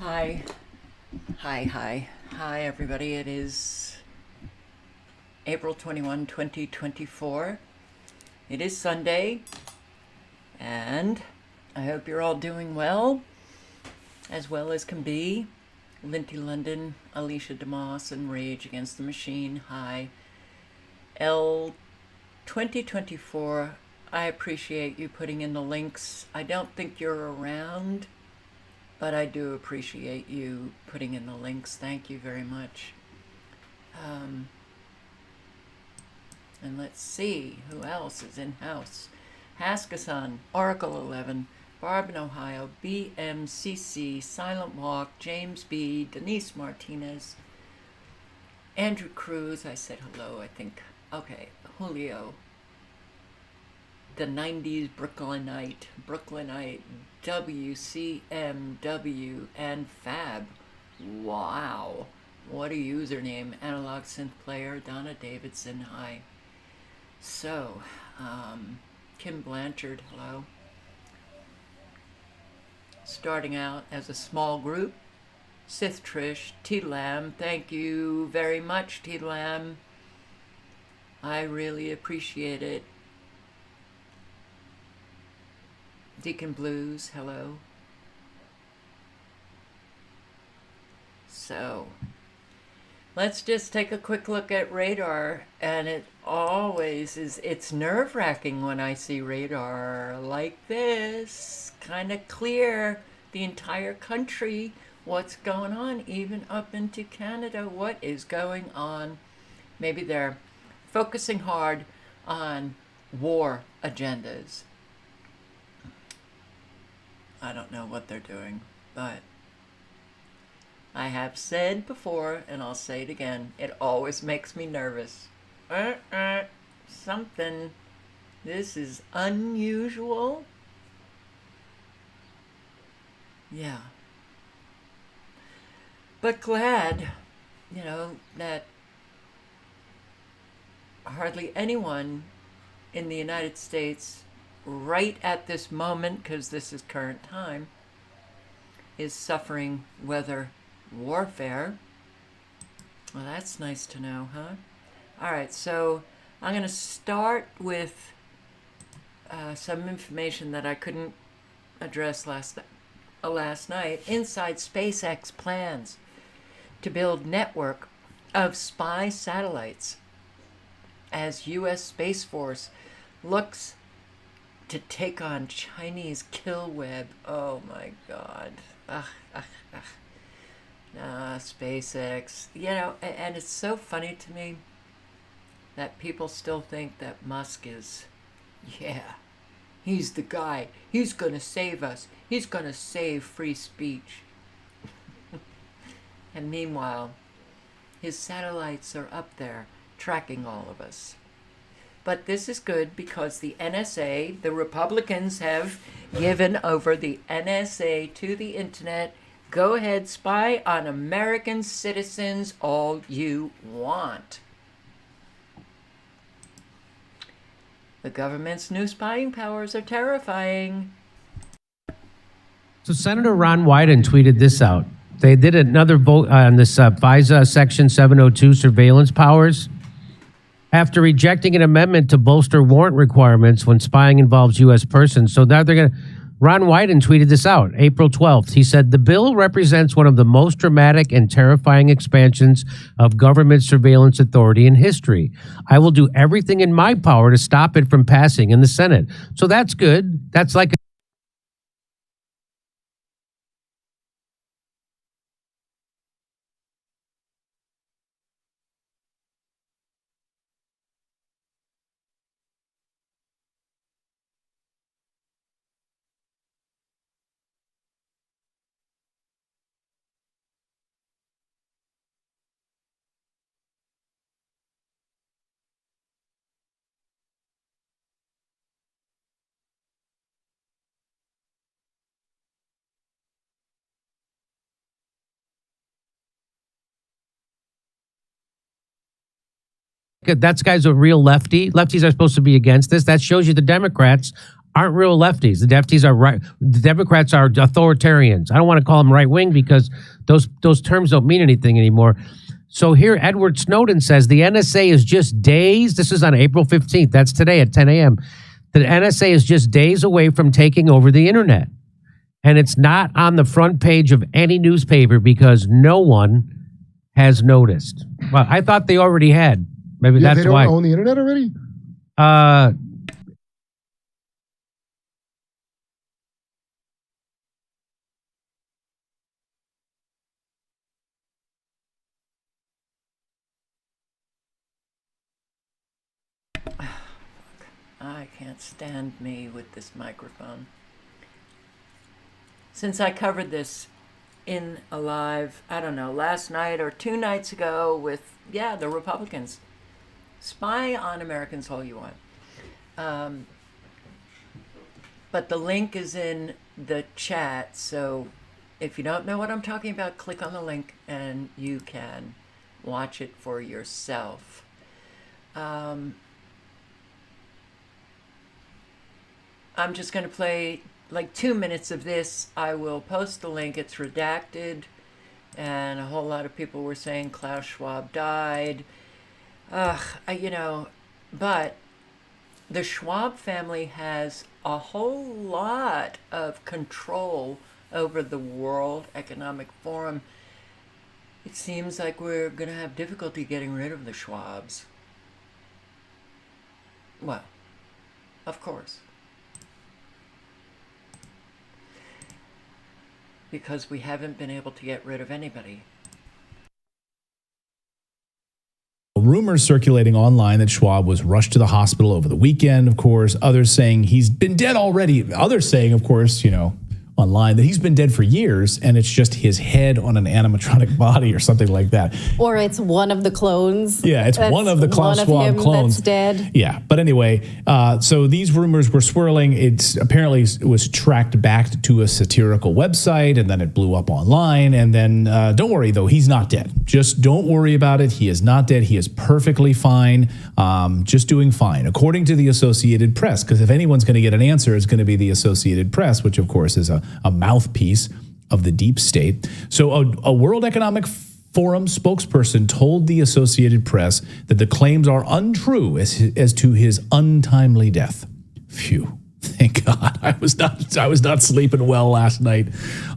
Hi, hi, everybody. It is April 21, 2024. It is Sunday, and I hope you're all doing well as can be. Linty London, Alicia DeMoss, and Rage Against the Machine. Hi. L 2024, I appreciate you putting in the links. I don't think you're around, but I do appreciate you putting in the links. Thank you very much. And let's see who else is in house. Haskasan, Oracle 11, Barb in Ohio, BMCC, Silent Walk, James B, Denise Martinez, Andrew Cruz. I said hello, I think. Okay, Julio, the 90s Brooklynite, WCMW, and Fab. Wow. What a username. Analog Synth Player, Donna Davidson, hi. So, Kim Blanchard, hello. Starting out as a small group, Sith Trish, T Lamb, thank you very much, T Lamb. I really appreciate it. Deacon Blues, hello. So, let's just take a quick look at radar, and it's nerve-wracking when I see radar like this, kind of clear the entire country, what's going on, even up into Canada, what is going on. Maybe they're focusing hard on war agendas. I don't know what they're doing, but I have said before, and I'll say it again, it always makes me nervous. Something. This is unusual. Yeah. But glad, that hardly anyone in the United States right at this moment, because this is current time, is suffering weather warfare. Well, that's nice to know, huh? All right, so I'm going to start with some information that I couldn't address last night. Inside SpaceX plans to build network of spy satellites as U.S. Space Force looks to take on Chinese kill web. Oh my God. SpaceX. And it's so funny to me that people still think that Musk is, he's the guy. He's going to save us. He's going to save free speech. And meanwhile, his satellites are up there tracking all of us. But this is good because the NSA, the Republicans have given over the NSA to the internet. Go ahead, spy on American citizens all you want. The government's new spying powers are terrifying. So Senator Ron Wyden tweeted this out. They did another vote on this FISA Section 702 surveillance powers. After rejecting an amendment to bolster warrant requirements when spying involves U.S. persons. So now they're going to... Ron Wyden tweeted this out April 12th. He said, the bill represents one of the most dramatic and terrifying expansions of government surveillance authority in history. I will do everything in my power to stop it from passing in the Senate. So that's good. That's like... That guy's a real lefty. Lefties are supposed to be against this. That shows you the Democrats aren't real lefties. The lefties are right. The Democrats are authoritarians. I don't want to call them right wing because those terms don't mean anything anymore. So here, Edward Snowden says the NSA is just days. This is on April 15th. That's today at 10 a.m. The NSA is just days away from taking over the internet. And it's not on the front page of any newspaper because no one has noticed. Well, I thought they already had. Maybe that's they don't why. own the internet already? I can't stand me with this microphone. Since I covered this in a live, I don't know, last night or 2 nights ago with, the Republicans. Spy on Americans all you want. But the link is in the chat, so if you don't know what I'm talking about, click on the link and you can watch it for yourself. I'm just going to play like 2 minutes of this. I will post the link. It's redacted, and a whole lot of people were saying Klaus Schwab died. But the Schwab family has a whole lot of control over the World Economic Forum. It seems like we're going to have difficulty getting rid of the Schwabs. Well, of course. Because we haven't been able to get rid of anybody. Rumors circulating online that Schwab was rushed to the hospital over the weekend, of course. Others saying he's been dead already. Others saying, of course, online that he's been dead for years and it's just his head on an animatronic body or something like that. Or it's one of the clones. Yeah, it's one of the Klaus Schwab clones. That's dead. Yeah, but anyway, so these rumors were swirling. It was tracked back to a satirical website and then it blew up online. And then don't worry, though, he's not dead. Just don't worry about it. He is not dead. He is perfectly fine, just doing fine, according to the Associated Press. Because if anyone's going to get an answer, it's going to be the Associated Press, which, of course, is a mouthpiece of the deep state. So a World Economic Forum spokesperson told the Associated Press that the claims are untrue as to his untimely death. Phew. Thank God. I was not sleeping well last night.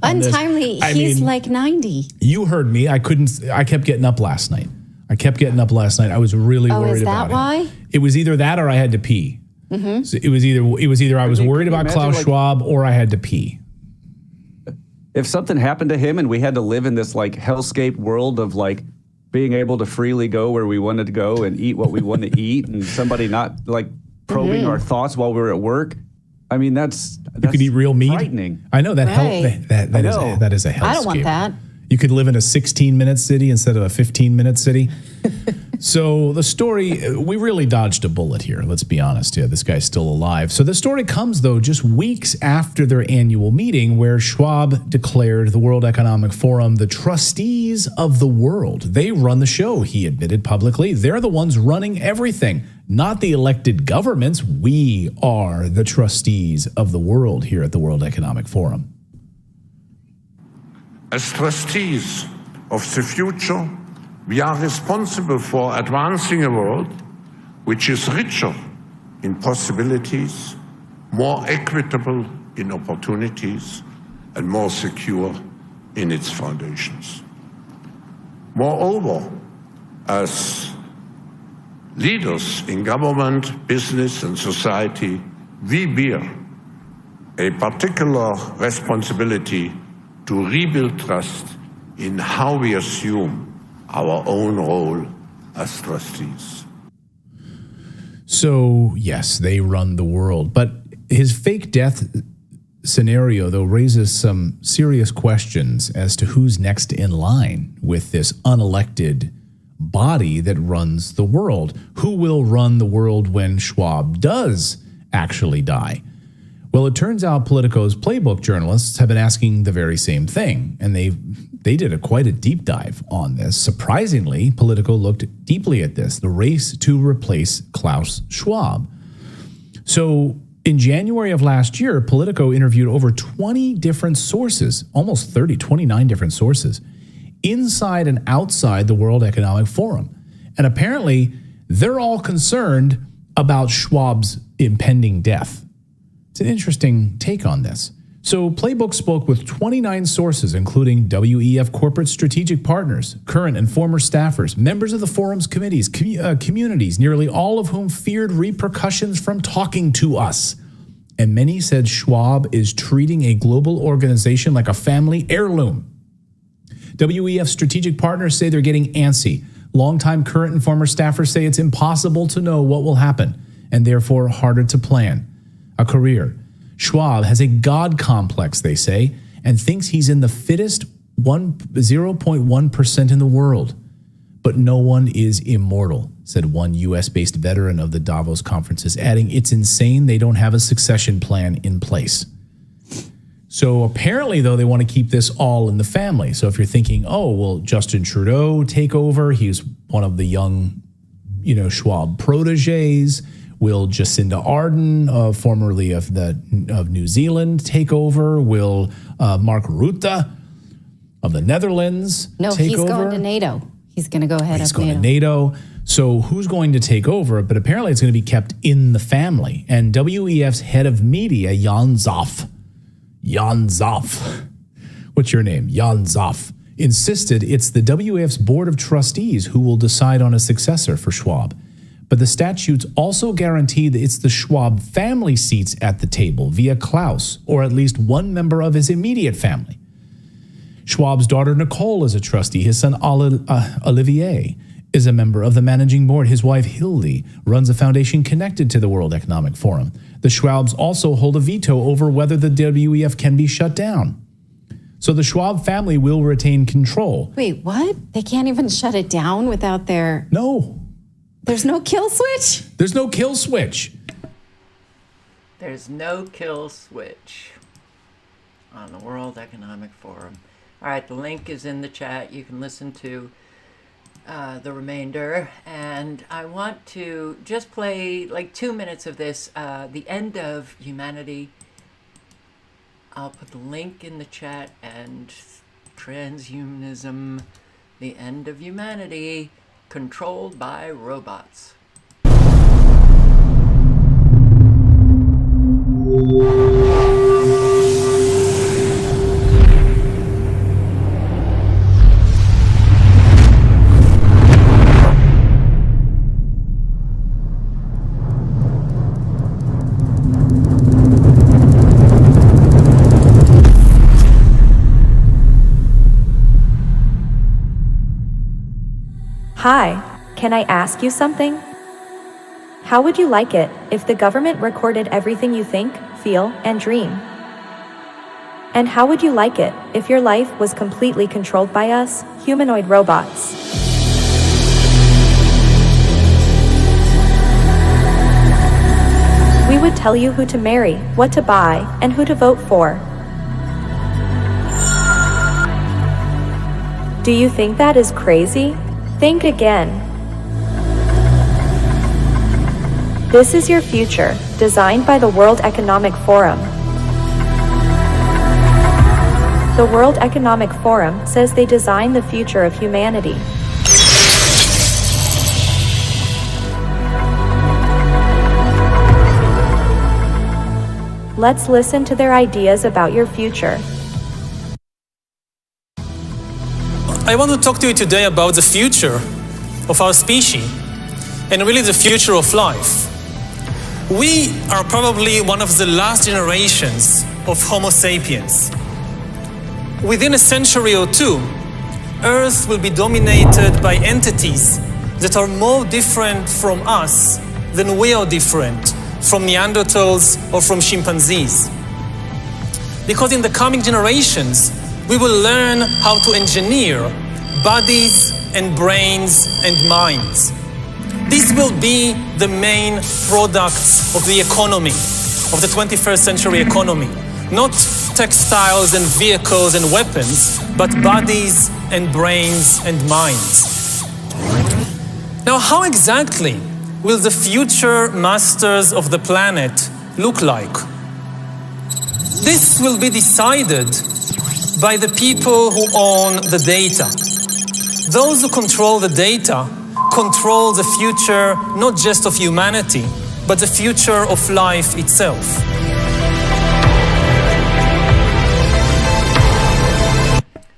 Untimely. He's like 90. You heard me. I kept getting up last night. I was really worried about it. Is that why? It was either that or I had to pee. Mm-hmm. So it was either I was worried about Klaus Schwab or I had to pee. If something happened to him and we had to live in this like hellscape world of like being able to freely go where we wanted to go and eat what we want to eat and somebody not like probing our thoughts while we were at work. I mean, that's you could eat real meat. Frightening. I know that Right. that is a hellscape. I don't want that. You could live in a 16-minute city instead of a 15-minute city. So the story, we really dodged a bullet here. Let's be honest. Yeah, this guy's still alive. So the story comes, though, just weeks after their annual meeting where Schwab declared the World Economic Forum the trustees of the world. They run the show, he admitted publicly. They're the ones running everything, not the elected governments. We are the trustees of the world here at the World Economic Forum. As trustees of the future, we are responsible for advancing a world which is richer in possibilities, more equitable in opportunities, and more secure in its foundations. Moreover, as leaders in government, business, and society, we bear a particular responsibility to rebuild trust in how we assume our own role as trustees. So, yes, they run the world. But his fake death scenario, though, raises some serious questions as to who's next in line with this unelected body that runs the world. Who will run the world when Schwab does actually die? Well, it turns out Politico's Playbook journalists have been asking the very same thing, and they did quite a deep dive on this. Surprisingly, Politico looked deeply at this, the race to replace Klaus Schwab. So In January of last year, Politico interviewed over 20 different sources, almost 30, 29 different sources, inside and outside the World Economic Forum. And apparently, they're all concerned about Schwab's impending death. It's an interesting take on this. So Playbook spoke with 29 sources, including WEF corporate strategic partners, current and former staffers, members of the forum's committees, communities, nearly all of whom feared repercussions from talking to us. And many said Schwab is treating a global organization like a family heirloom. WEF strategic partners say they're getting antsy. Longtime current and former staffers say it's impossible to know what will happen and therefore harder to plan a career. Schwab has a God complex, they say, and thinks he's in the fittest 0.1% in the world. But no one is immortal, said one U.S.-based veteran of the Davos conferences, adding, it's insane they don't have a succession plan in place. So apparently, though, they want to keep this all in the family. So if you're thinking, oh, will Justin Trudeau take over? He's one of the young, Schwab proteges. Will Jacinda Ardern, formerly of New Zealand, take over? Will Mark Rutte of the Netherlands take over? No, he's going to NATO. He's going to go ahead of NATO. He's going to NATO. So who's going to take over? But apparently it's going to be kept in the family. And WEF's head of media, Jan Zoff, what's your name? Jan Zoff, insisted it's the WEF's board of trustees who will decide on a successor for Schwab. But the statutes also guarantee that it's the Schwab family seats at the table via Klaus, or at least one member of his immediate family. Schwab's daughter Nicole is a trustee. His son Olivier is a member of the managing board. His wife Hildy runs a foundation connected to the World Economic Forum. The Schwabs also hold a veto over whether the WEF can be shut down. So the Schwab family will retain control. Wait, what? They can't even shut it down without their... No. There's no kill switch? There's no kill switch. There's no kill switch on the World Economic Forum. All right, the link is in the chat. You can listen to the remainder. And I want to just play like 2 minutes of this, The End of Humanity. I'll put the link in the chat, and transhumanism, The End of Humanity, controlled by robots. Hi, can I ask you something? How would you like it if the government recorded everything you think, feel, and dream? And how would you like it if your life was completely controlled by us, humanoid robots? We would tell you who to marry, what to buy, and who to vote for. Do you think that is crazy? Think again. This is your future, designed by the World Economic Forum. The World Economic Forum says they design the future of humanity. Let's listen to their ideas about your future. I want to talk to you today about the future of our species and really the future of life. We are probably one of the last generations of Homo sapiens. Within a century or two, Earth will be dominated by entities that are more different from us than we are different from Neanderthals or from chimpanzees. Because in the coming generations, we will learn how to engineer bodies and brains and minds. These will be the main products of the economy, of the 21st century economy. Not textiles and vehicles and weapons, but bodies and brains and minds. Now, how exactly will the future masters of the planet look like? This will be decided by the people who own the data. Those who control the data control the future not just of humanity, but the future of life itself.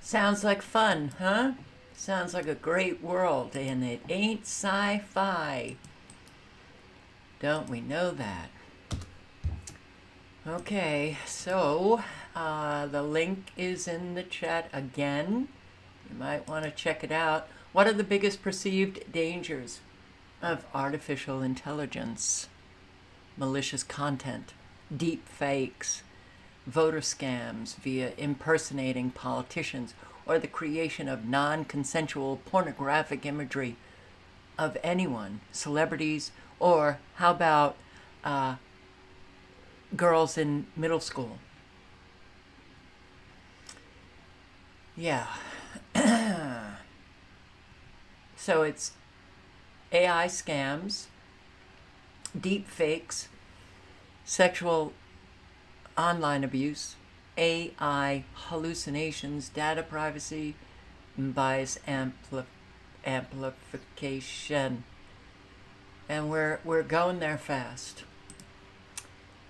Sounds like fun, huh? Sounds like a great world, and it ain't sci-fi. Don't we know that? Okay, so the link is in the chat again. You might want to check it out. What are the biggest perceived dangers of artificial intelligence? Malicious content, deep fakes, voter scams via impersonating politicians, or the creation of non-consensual pornographic imagery of anyone, celebrities, or how about girls in middle school? Yeah. So it's AI scams, deep fakes, sexual online abuse, AI hallucinations, data privacy, and bias amplification. And we're going there fast.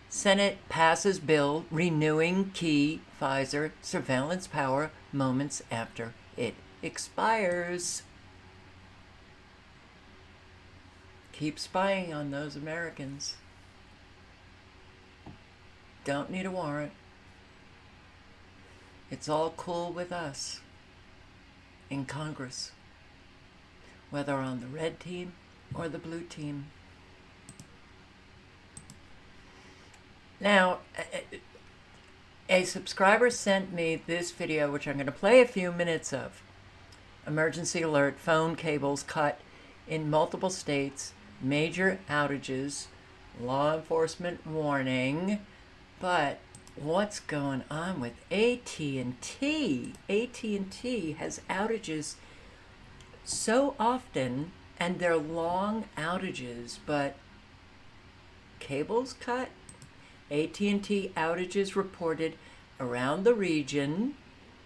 Senate passes bill renewing key Pfizer surveillance power moments after it expires. Keep spying on those Americans. Don't need a warrant. It's all cool with us in Congress, whether on the red team or the blue team. Now, a subscriber sent me this video, which I'm going to play a few minutes of. Emergency alert, phone cables cut in multiple states, major outages, law enforcement warning. But what's going on with AT&T? AT&T has outages so often, and they're long outages, but cables cut? AT&T outages reported around the region.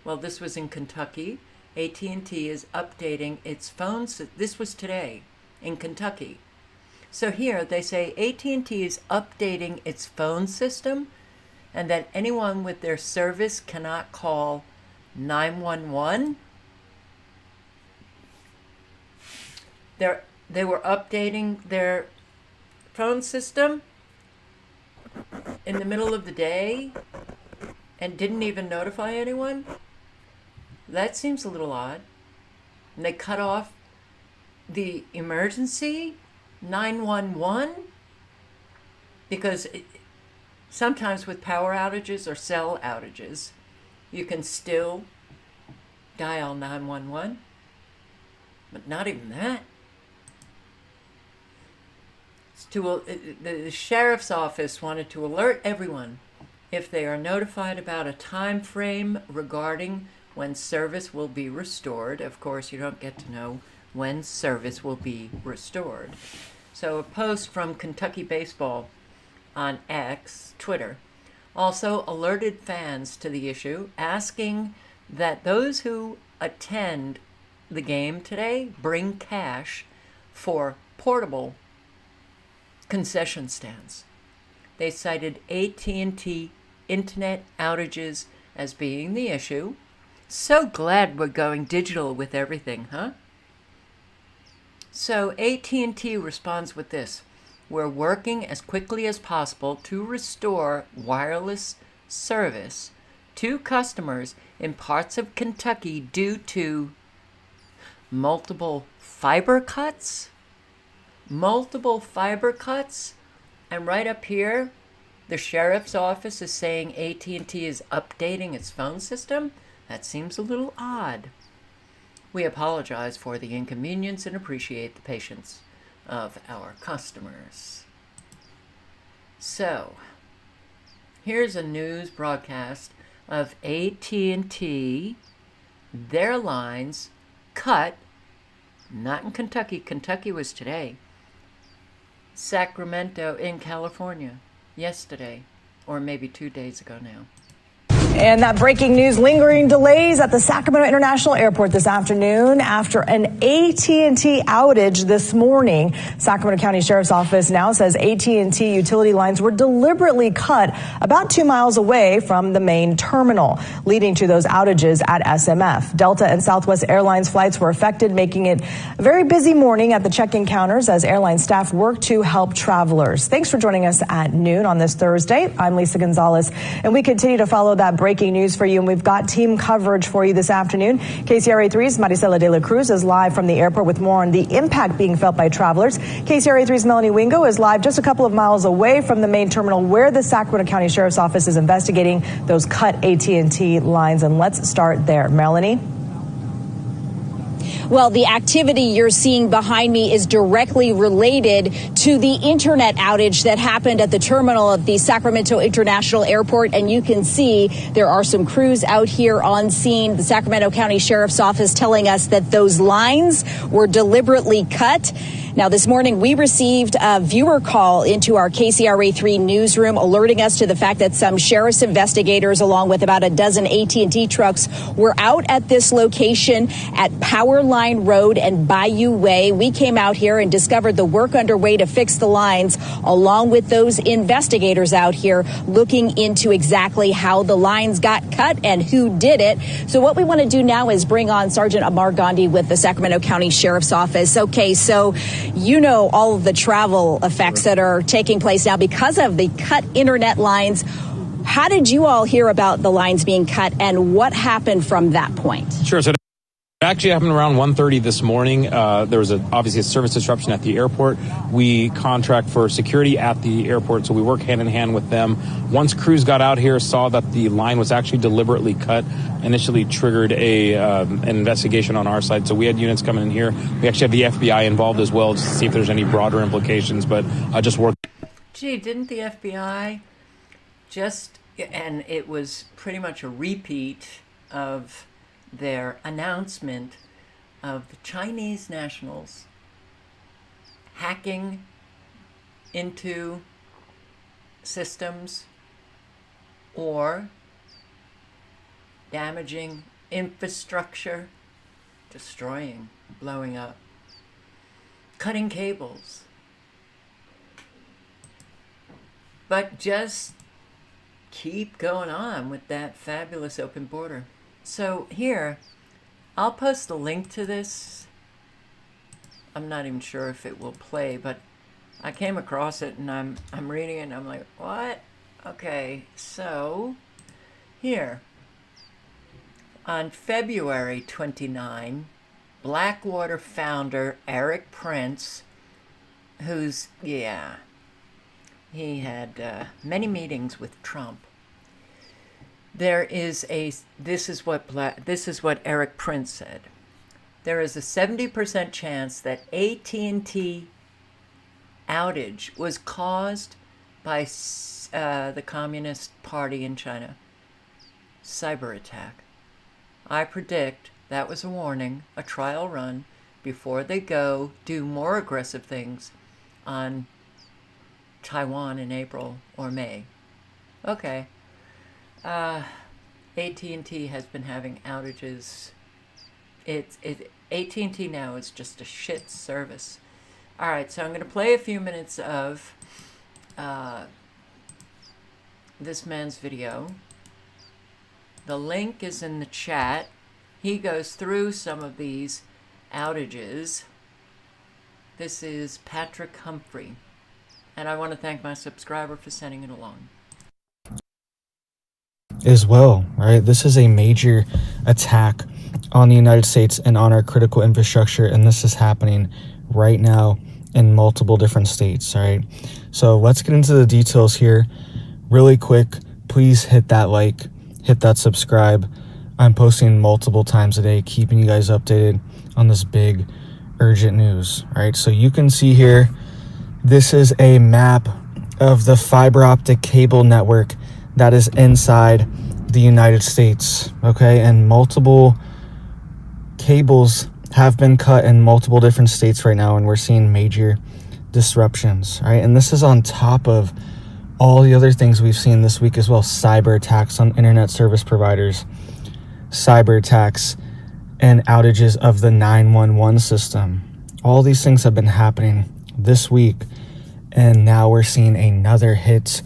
Well, this was in Kentucky. AT&T is updating its phones. This was today in Kentucky. So here they say AT&T is updating its phone system, and that anyone with their service cannot call 911. They were updating their phone system in the middle of the day and didn't even notify anyone. That seems a little odd. And they cut off the emergency 911 because sometimes with power outages or cell outages, you can still dial 911, but not even that. The sheriff's office wanted to alert everyone if they are notified about a time frame regarding when service will be restored. Of course, you don't get to know when service will be restored. So a post from Kentucky Baseball on X, Twitter, also alerted fans to the issue, asking that those who attend the game today bring cash for portable concession stands. They cited AT&T internet outages as being the issue. So glad we're going digital with everything, huh? So AT&T responds with this: we're working as quickly as possible to restore wireless service to customers in parts of Kentucky due to multiple fiber cuts. Multiple fiber cuts. And right up here, the sheriff's office is saying AT&T is updating its phone system. That seems a little odd. We apologize for the inconvenience and appreciate the patience of our customers. So, here's a news broadcast of AT&T, their lines cut, not in Kentucky. Kentucky was today. Sacramento in California. yesterday, or maybe 2 days ago now. And that breaking news, lingering delays at the Sacramento International Airport this afternoon after an AT&T outage this morning. Sacramento County Sheriff's Office now says AT&T utility lines were deliberately cut about 2 miles away from the main terminal, leading to those outages at SMF. Delta and Southwest Airlines flights were affected, making it a very busy morning at the check-in counters as airline staff work to help travelers. Thanks for joining us at noon on this Thursday. I'm Lisa Gonzalez, and we continue to follow that breaking news for you, and we've got team coverage for you this afternoon. KCRA 3's Maricela de la Cruz is live from the airport with more on the impact being felt by travelers. KCRA 3's Melanie Wingo is live just a couple of miles away from the main terminal where the Sacramento County Sheriff's Office is investigating those cut AT&T lines. And let's start there. Melanie? Well, the activity you're seeing behind me is directly related to the internet outage that happened at the terminal of the Sacramento International Airport. And you can see there are some crews out here on scene. The Sacramento County Sheriff's Office telling us that those lines were deliberately cut. Now, this morning, we received a viewer call into our KCRA3 newsroom alerting us to the fact that some sheriff's investigators, along with about a dozen AT&T trucks, were out at this location at Powerline Road and Bayou Way. We came out here and discovered the work underway to fix the lines, along with those investigators out here looking into exactly how the lines got cut and who did it. So what we want to do now is bring on Sergeant Amar Gandhi with the Sacramento County Sheriff's Office. Okay, so you know all of the travel effects that are taking place now because of the cut internet lines. How did you all hear about the lines being cut, and what happened from that point? Sure. So it actually happened around 1:30 this morning. There was obviously a service disruption at the airport. We contract for security at the airport, so we work hand in hand with them. Once crews got out here, saw that the line was actually deliberately cut, initially triggered an investigation on our side. So we had units coming in here. We actually have the FBI involved as well, just to see if there's any broader implications, but just work. Gee, didn't the FBI and it was pretty much a repeat of their announcement of the Chinese nationals hacking into systems or damaging infrastructure, destroying, blowing up, cutting cables. But just keep going on with that fabulous open border. So here, I'll post a link to this. I'm not even sure if it will play, but I came across it and I'm reading it and I'm like, what? Okay, so here. On February 29, Blackwater founder Erik Prince, who's, he had many meetings with Trump. This is what Erik Prince said. There is a 70% chance that AT&T outage was caused by the Communist Party in China. Cyber attack. I predict that was a warning, a trial run, before they go do more aggressive things on Taiwan in April or May. Okay. AT&T has been having outages. AT&T now is just a shit service. All right, so I'm going to play a few minutes of this man's video. The link is in the chat. He goes through some of these outages. This is Patrick Humphrey, and I want to thank my subscriber for sending it along. As well, right? This is a major attack on the United States and on our critical infrastructure, and this is happening right now in multiple different states, right? So let's get into the details here really quick. Please hit that like, hit that subscribe. I'm posting multiple times a day, keeping you guys updated on this big urgent news, right? So you can see here, this is a map of the fiber optic cable network that is inside the United States, okay? And multiple cables have been cut in multiple different states right now, and we're seeing major disruptions, right? And this is on top of all the other things we've seen this week as well, cyber attacks on internet service providers, cyber attacks and outages of the 911 system. All these things have been happening this week, and now we're seeing another hit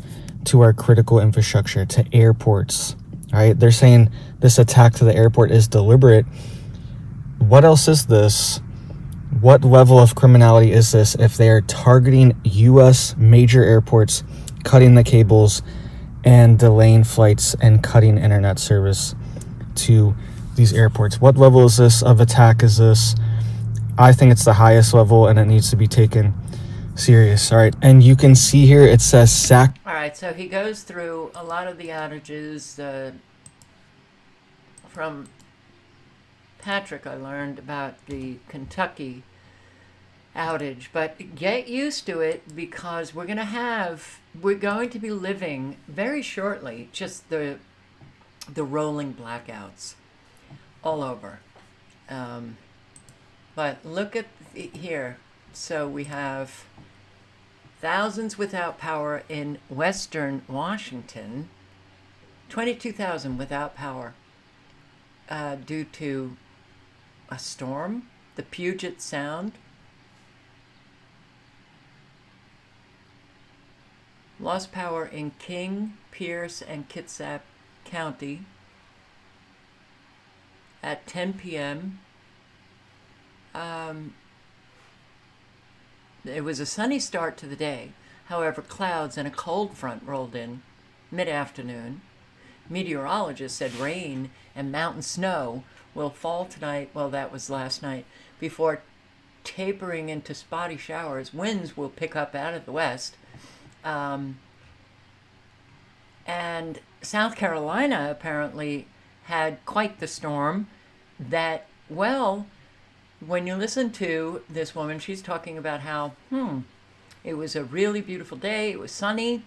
to our critical infrastructure, to airports. All right, they're saying this attack to the airport is deliberate. What else is this? What level of criminality is this if they are targeting U.S. major airports, cutting the cables and delaying flights and cutting internet service to these airports? What level is this of attack is this? I think it's the highest level, and it needs to be taken serious. All right, and you can see here it says All right, so he goes through a lot of the outages. From Patrick, I learned about the Kentucky outage, but get used to it, because we're going to be living very shortly just the rolling blackouts all over. But look at here. So we have thousands without power in western Washington, 22,000 without power due to a storm, the Puget Sound. Lost power in King, Pierce, and Kitsap County at 10 p.m. It was a sunny start to the day. However, clouds and a cold front rolled in mid-afternoon. Meteorologists said rain and mountain snow will fall tonight, well, that was last night, before tapering into spotty showers. Winds will pick up out of the west. And South Carolina apparently had quite the storm that, well, when you listen to this woman, she's talking about how, it was a really beautiful day, it was sunny,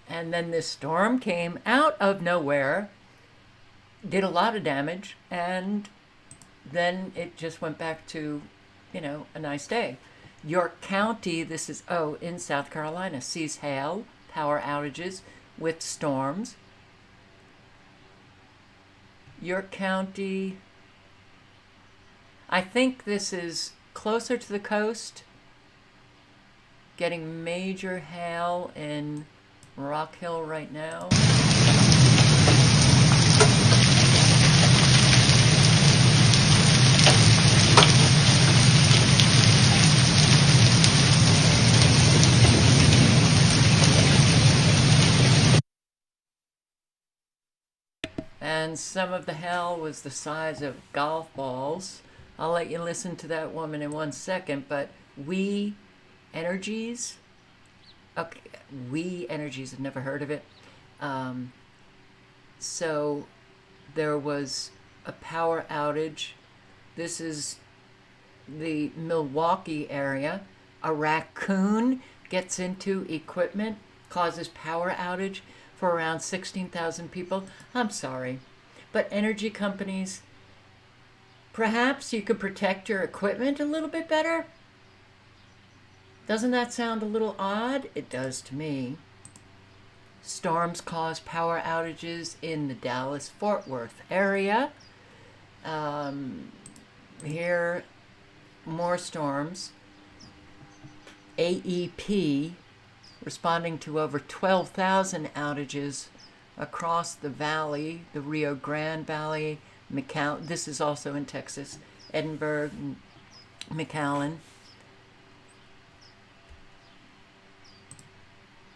and then this storm came out of nowhere, did a lot of damage, and then it just went back to, a nice day. York County, this is, in South Carolina, sees hail, power outages with storms. York County, I think this is closer to the coast, getting major hail in Rock Hill right now. And some of the hail was the size of golf balls. I'll let you listen to that woman in 1 second, but We Energies, okay, We Energies, I've never heard of it. So there was a power outage. This is the Milwaukee area. A raccoon gets into equipment, causes power outage for around 16,000 people. I'm sorry, but energy companies, perhaps you could protect your equipment a little bit better? Doesn't that sound a little odd? It does to me. Storms cause power outages in the Dallas-Fort Worth area. Here, more storms. AEP responding to over 12,000 outages across the valley, the Rio Grande Valley, McAllen. This is also in Texas, Edinburgh, McAllen.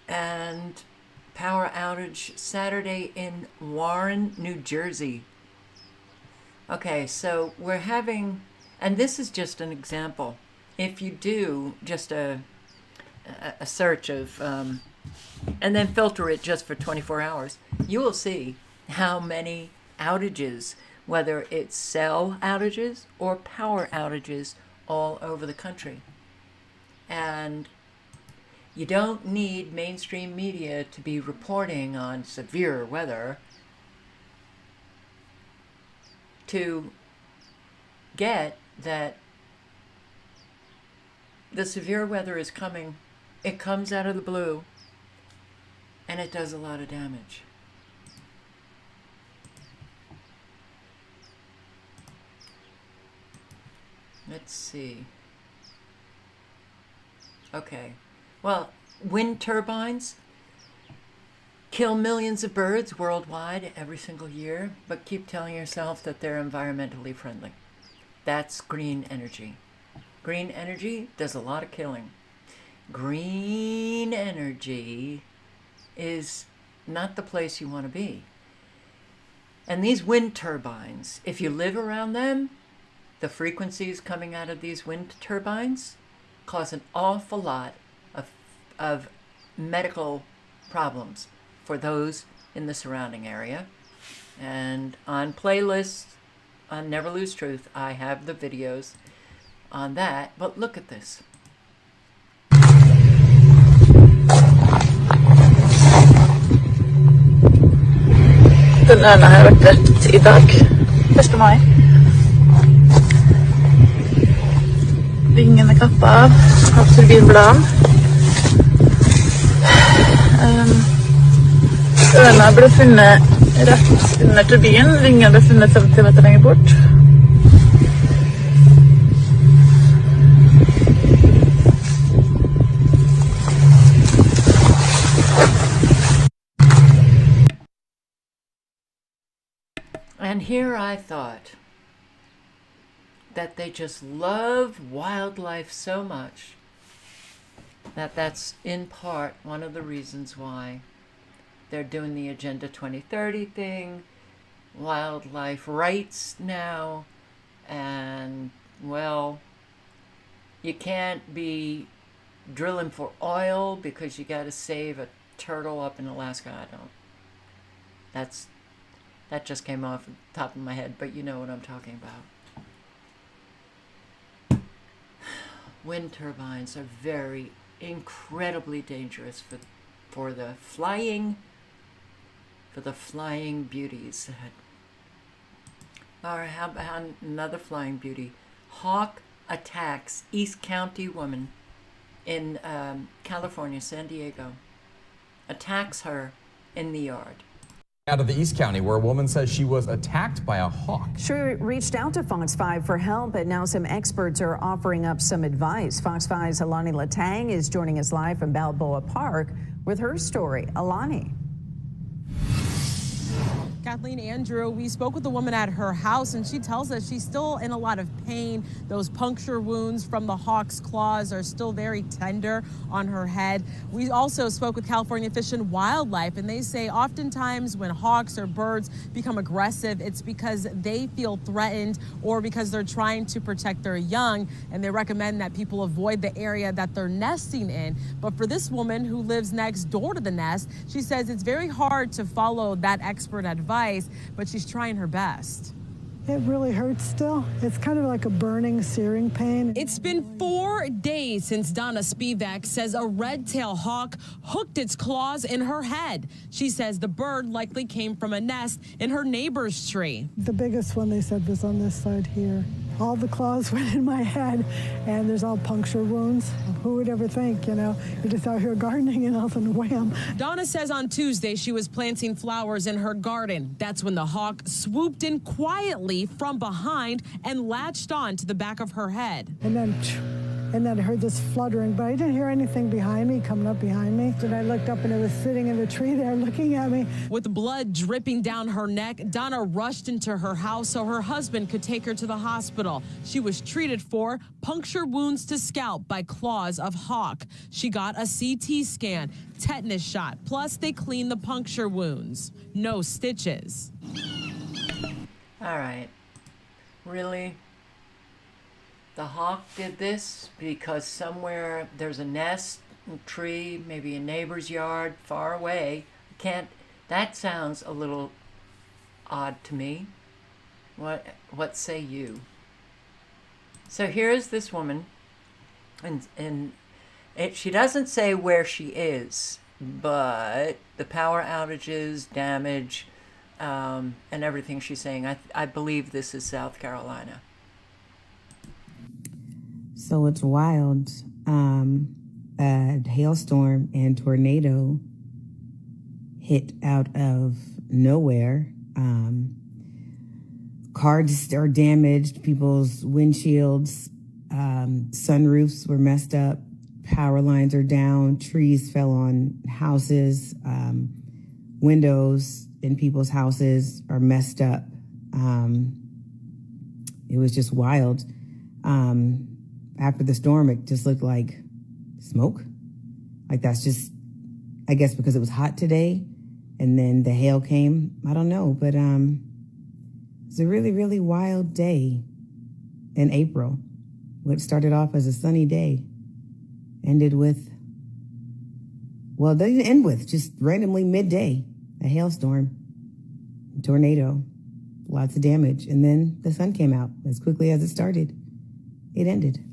And power outage Saturday in Warren, New Jersey. Okay, so we're having, and this is just an example. If you do just a search of, and then filter it just for 24 hours, you will see how many outages, whether it's cell outages or power outages, all over the country. And you don't need mainstream media to be reporting on severe weather to get that the severe weather is coming. It comes out of the blue. and it does a lot of damage. Let's see. Okay. Well, wind turbines kill millions of birds worldwide every single year, but keep telling yourself that they're environmentally friendly. That's green energy. Green energy does a lot of killing. Green energy is not the place you want to be. And these wind turbines, if you live around them, the frequencies coming out of these wind turbines cause an awful lot of medical problems for those in the surrounding area. And on playlists on Never Lose Truth, I have the videos on that. But look at this. Den ene har vært rett I dag, 1. mai. Vingen kappa av turbinbladen. Ørene ble funnet rett under turbinen. Vingen ble funnet 50 meter lenger bort. And here I thought that they just love wildlife so much that that's in part one of the reasons why they're doing the Agenda 2030 thing, wildlife rights now, and, well, you can't be drilling for oil because you got to save a turtle up in Alaska. I don't. That just came off the top of my head, but you know what I'm talking about. Wind turbines are very, incredibly dangerous for the flying beauties. All right, how about another flying beauty? Hawk attacks East County woman in California, San Diego. Attacks her in the yard. Out of the East County, where a woman says she was attacked by a hawk. She reached out to Fox 5 for help, and now some experts are offering up some advice. Fox 5's Alani Latang is joining us live from Balboa Park with her story. Alani. Kathleen Andrew, we spoke with the woman at her house, and she tells us she's still in a lot of pain. Those puncture wounds from the hawk's claws are still very tender on her head. We also spoke with California Fish and Wildlife, and they say oftentimes when hawks or birds become aggressive, it's because they feel threatened or because they're trying to protect their young, and they recommend that people avoid the area that they're nesting in. But for this woman who lives next door to the nest, she says it's very hard to follow that expert advice, but she's trying her best. It really hurts still. It's kind of like a burning, searing pain. It's been 4 days since Donna Spivak says a red-tailed hawk hooked its claws in her head. She says the bird likely came from a nest in her neighbor's tree. The biggest one, they said, was on this side here. All the claws went in my head, and there's all puncture wounds. Who would ever think, you know, you're just out here gardening and all of a sudden, wham. Donna says on Tuesday she was planting flowers in her garden. That's when the hawk swooped in quietly from behind and latched on to the back of her head. And then I heard this fluttering, but I didn't hear anything behind me, coming up behind me. And I looked up and it was sitting in the tree there looking at me. With blood dripping down her neck, Donna rushed into her house so her husband could take her to the hospital. She was treated for puncture wounds to scalp by claws of hawk. She got a CT scan, tetanus shot, plus they cleaned the puncture wounds. No stitches. All right. Really? The hawk did this because somewhere there's a nest, a tree, maybe a neighbor's yard, far away. That sounds a little odd to me. What say you? So here's this woman, and she doesn't say where she is, but the power outages, damage, and everything she's saying, I believe this is South Carolina. So it's wild. A hailstorm and tornado hit out of nowhere. Cars are damaged, people's windshields, sunroofs were messed up, power lines are down, trees fell on houses, windows in people's houses are messed up. It was just wild. After the storm, it just looked like smoke. Like that's just, I guess because it was hot today and then the hail came. I don't know, but it's a really, really wild day in April. What started off as a sunny day ended with, well, they didn't end with, just randomly midday, a hailstorm, a tornado, lots of damage. And then the sun came out as quickly as it started. It ended.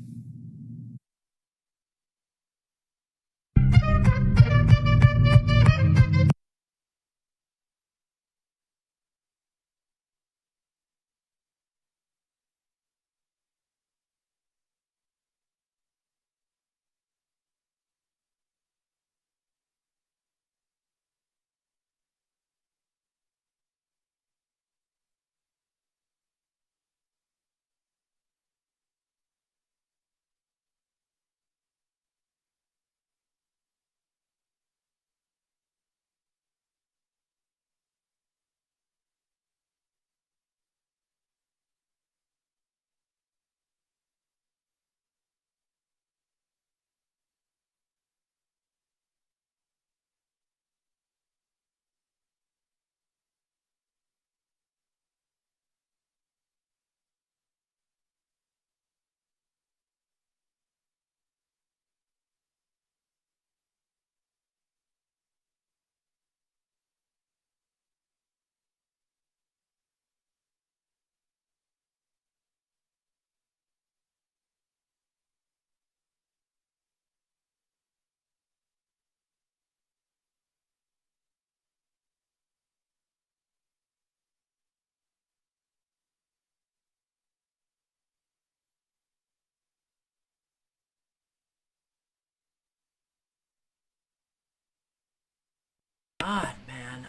God, man,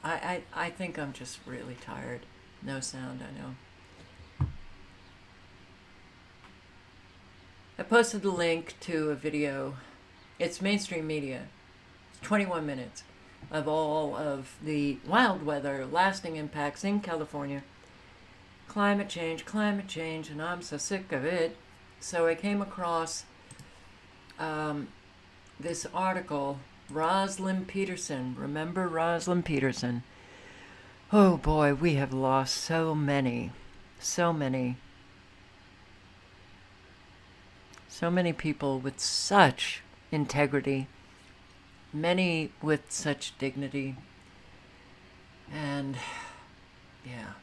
I think I'm just really tired. No sound, I know. I posted the link to a video. It's mainstream media. It's 21 minutes of all of the wild weather, lasting impacts in California. Climate change, and I'm so sick of it. So I came across this article. Rosalind Peterson. Remember Rosalind Peterson? Oh boy, we have lost so many people with such integrity, many with such dignity, and yeah.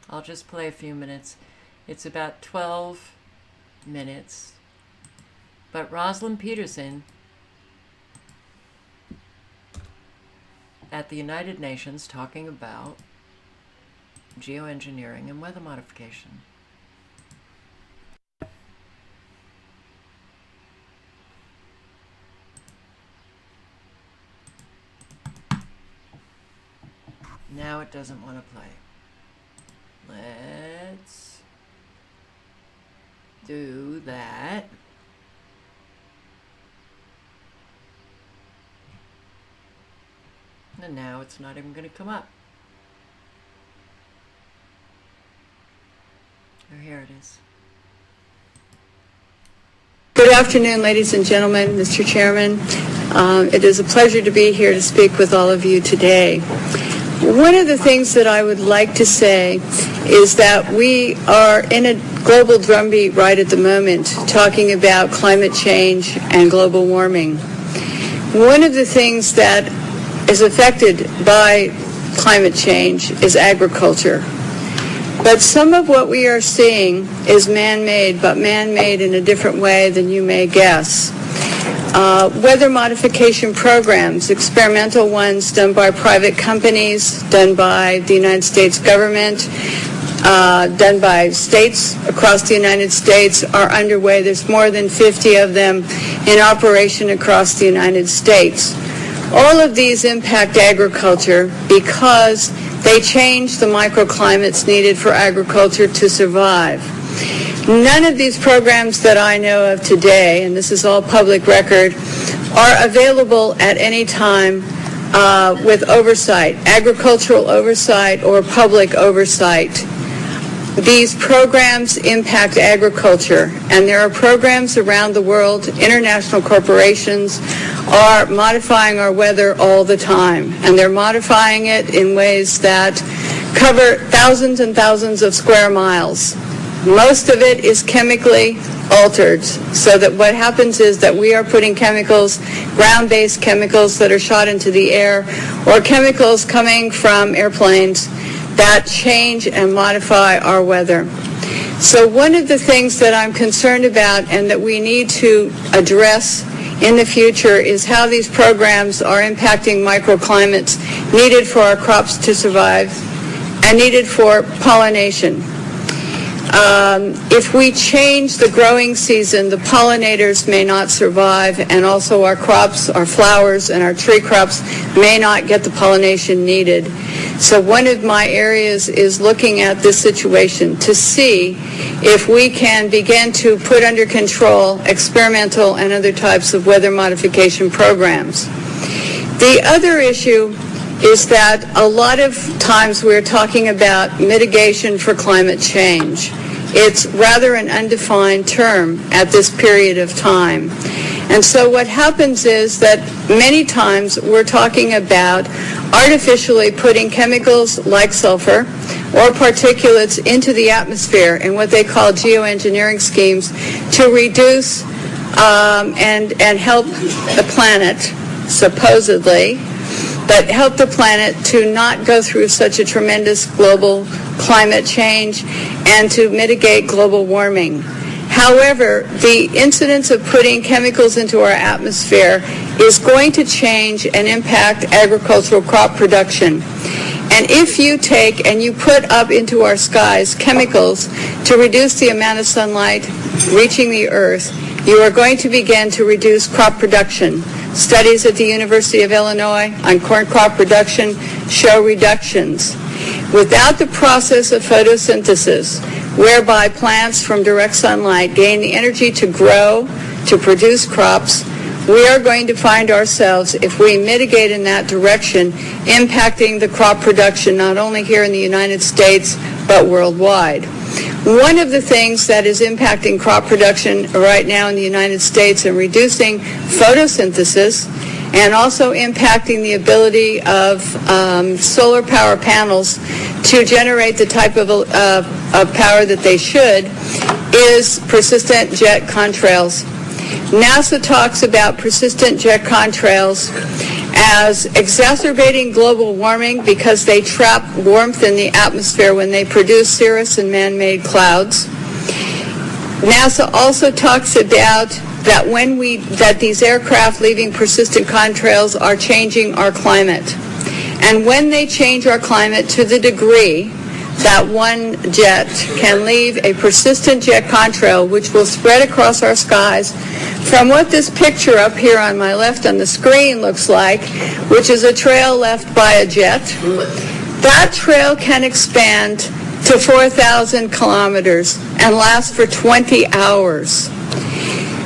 I'll just play a few minutes. It's about 12 minutes, but Rosalind Peterson at the United Nations talking about geoengineering and weather modification. Now it doesn't want to play. Let's do that. And now it's not even going to come up. Oh, here it is. Good afternoon, ladies and gentlemen, Mr. Chairman. It is a pleasure to be here to speak with all of you today. One of the things that I would like to say is that we are in a global drumbeat right at the moment, talking about climate change and global warming. One of the things that is affected by climate change is agriculture. But some of what we are seeing is man-made, but man-made in a different way than you may guess. Weather modification programs, experimental ones done by private companies, done by the United States government, done by states across the United States are underway. There's more than 50 of them in operation across the United States. All of these impact agriculture because they change the microclimates needed for agriculture to survive. None of these programs that I know of today, and this is all public record, are available at any time with oversight, agricultural oversight or public oversight. These programs impact agriculture, and there are programs around the world. International corporations are modifying our weather all the time, and they're modifying it in ways that cover thousands and thousands of square miles. Most of it is chemically altered, so that what happens is that we are putting chemicals, ground-based chemicals that are shot into the air, or chemicals coming from airplanes that change and modify our weather. So one of the things that I'm concerned about and that we need to address in the future is how these programs are impacting microclimates needed for our crops to survive and needed for pollination. If we change the growing season, the pollinators may not survive, and also our crops, our flowers, and our tree crops may not get the pollination needed. So one of my areas is looking at this situation to see if we can begin to put under control experimental and other types of weather modification programs. The other issue is that a lot of times we're talking about mitigation for climate change. It's rather an undefined term at this period of time. And so what happens is that many times we're talking about artificially putting chemicals like sulfur or particulates into the atmosphere in what they call geoengineering schemes to reduce and help the planet, supposedly, but help the planet to not go through such a tremendous global climate change and to mitigate global warming. However, the incidence of putting chemicals into our atmosphere is going to change and impact agricultural crop production. And if you take and you put up into our skies chemicals to reduce the amount of sunlight reaching the earth, you are going to begin to reduce crop production. Studies at the University of Illinois on corn crop production show reductions. Without the process of photosynthesis, whereby plants from direct sunlight gain the energy to grow, to produce crops, we are going to find ourselves, if we mitigate in that direction, impacting the crop production not only here in the United States, but worldwide. One of the things that is impacting crop production right now in the United States and reducing photosynthesis and also impacting the ability of solar power panels to generate the type of power that they should is persistent jet contrails. NASA talks about persistent jet contrails as exacerbating global warming because they trap warmth in the atmosphere when they produce cirrus and man-made clouds. NASA also talks about that these aircraft leaving persistent contrails are changing our climate. And when they change our climate to the degree that one jet can leave a persistent jet contrail, which will spread across our skies from what this picture up here on my left on the screen looks like, which is a trail left by a jet. That trail can expand to 4,000 kilometers and last for 20 hours.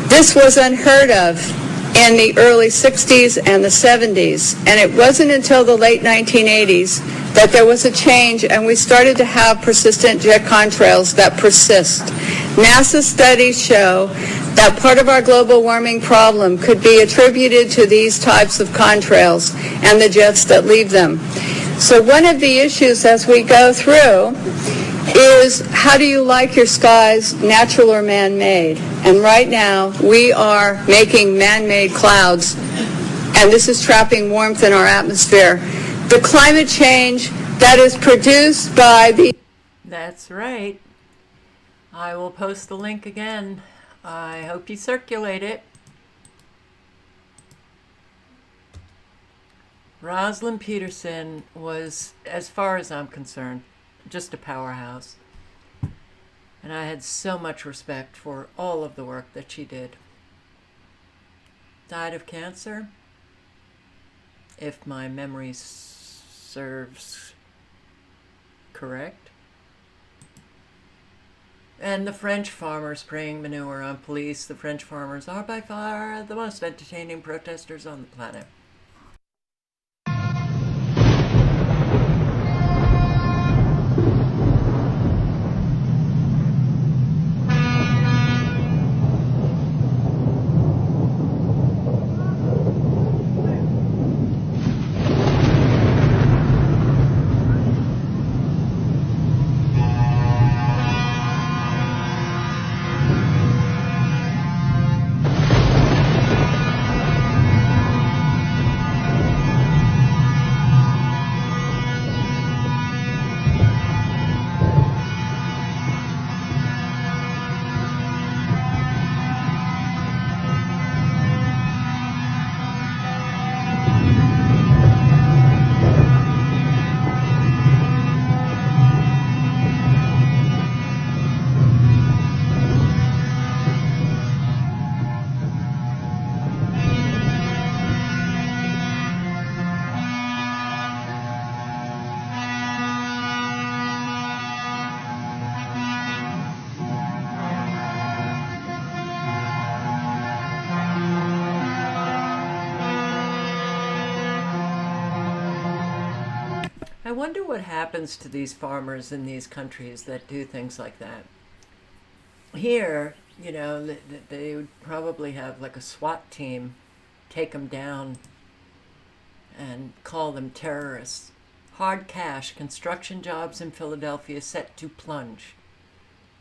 This was unheard of in the early 60s and the 70s, and it wasn't until the late 1980s that there was a change and we started to have persistent jet contrails that persist. NASA studies show that part of our global warming problem could be attributed to these types of contrails and the jets that leave them. So one of the issues as we go through is, how do you like your skies, natural or man-made? And right now we are making man-made clouds, and this is trapping warmth in our atmosphere. The climate change that is produced by the... That's right. I will post the link again. I hope you circulate it. Rosalind Peterson was, as far as I'm concerned, just a powerhouse. And I had so much respect for all of the work that she did. Died of cancer. if my memory serves correct. And the French farmers spraying manure on police. The French farmers are by far the most entertaining protesters on the planet. I wonder what happens to these farmers in these countries that do things like that. Here, you know, they would probably have like a SWAT team take them down and call them terrorists. Hard cash, construction jobs in Philadelphia set to plunge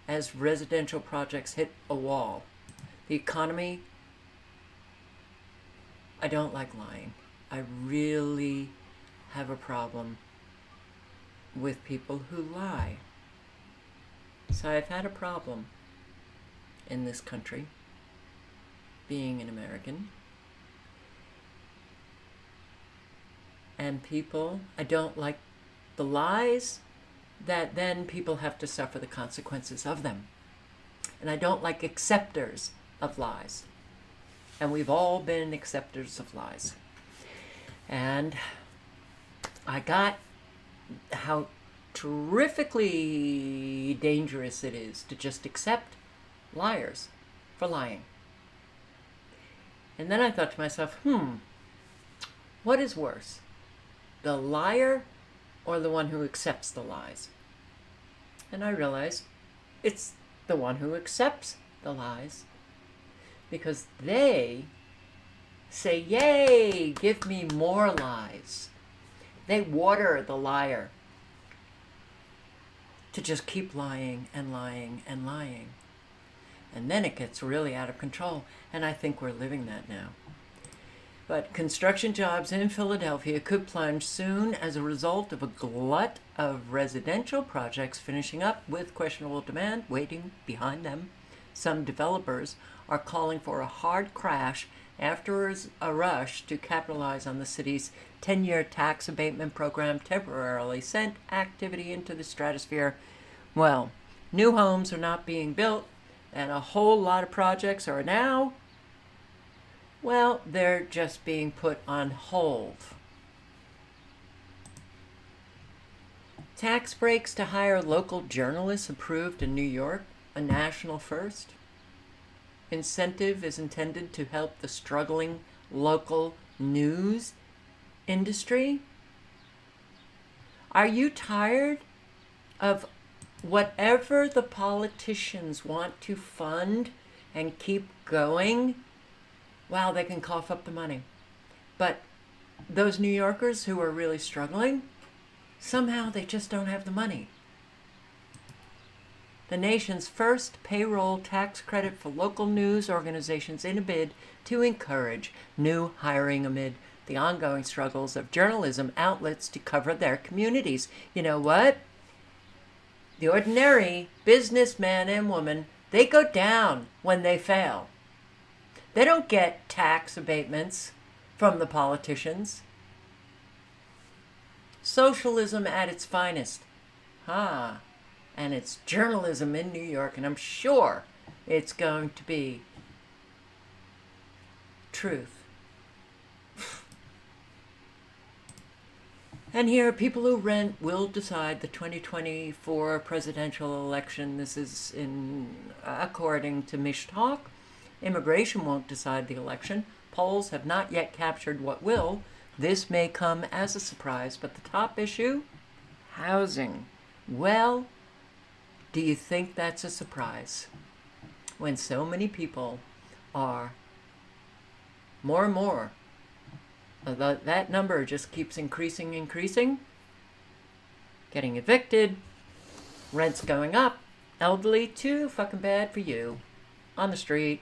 as residential projects hit a wall. The economy, I don't like lying. I really have a problem with people who lie. So I've had a problem in this country, being an American. And people, I don't like the lies that then people have to suffer the consequences of them. And I don't like acceptors of lies. And we've all been acceptors of lies. And I got how terrifically dangerous it is to just accept liars for lying. And then I thought to myself, what is worse? The liar or the one who accepts the lies? And I realized it's the one who accepts the lies, because they say, yay, give me more lies. They water the liar to just keep lying and lying and lying. And then it gets really out of control. And I think we're living that now. But construction jobs in Philadelphia could plunge soon as a result of a glut of residential projects finishing up with questionable demand waiting behind them. Some developers are calling for a hard crash after a rush to capitalize on the city's 10-year tax abatement program temporarily sent activity into the stratosphere. Well, new homes are not being built, and a whole lot of projects are now, well, they're just being put on hold. Tax breaks to hire local journalists approved in New York, a national first. Incentive is intended to help the struggling local news industry. Are you tired of whatever the politicians want to fund and keep going? Wow, they can cough up the money. But those New Yorkers who are really struggling, somehow they just don't have the money. The nation's first payroll tax credit for local news organizations in a bid to encourage new hiring amid the ongoing struggles of journalism outlets to cover their communities. You know what? The ordinary businessman and woman, they go down when they fail. They don't get tax abatements from the politicians. Socialism at its finest. And it's journalism in New York, and I'm sure it's going to be truth. And here, people who rent will decide the 2024 presidential election. This is according to Mishtalk. Immigration won't decide the election. Polls have not yet captured what will. This may come as a surprise, but the top issue, housing. Well, do you think that's a surprise? When so many people are more and more, that number just keeps increasing, getting evicted, rents going up, elderly, too fucking bad for you, on the street.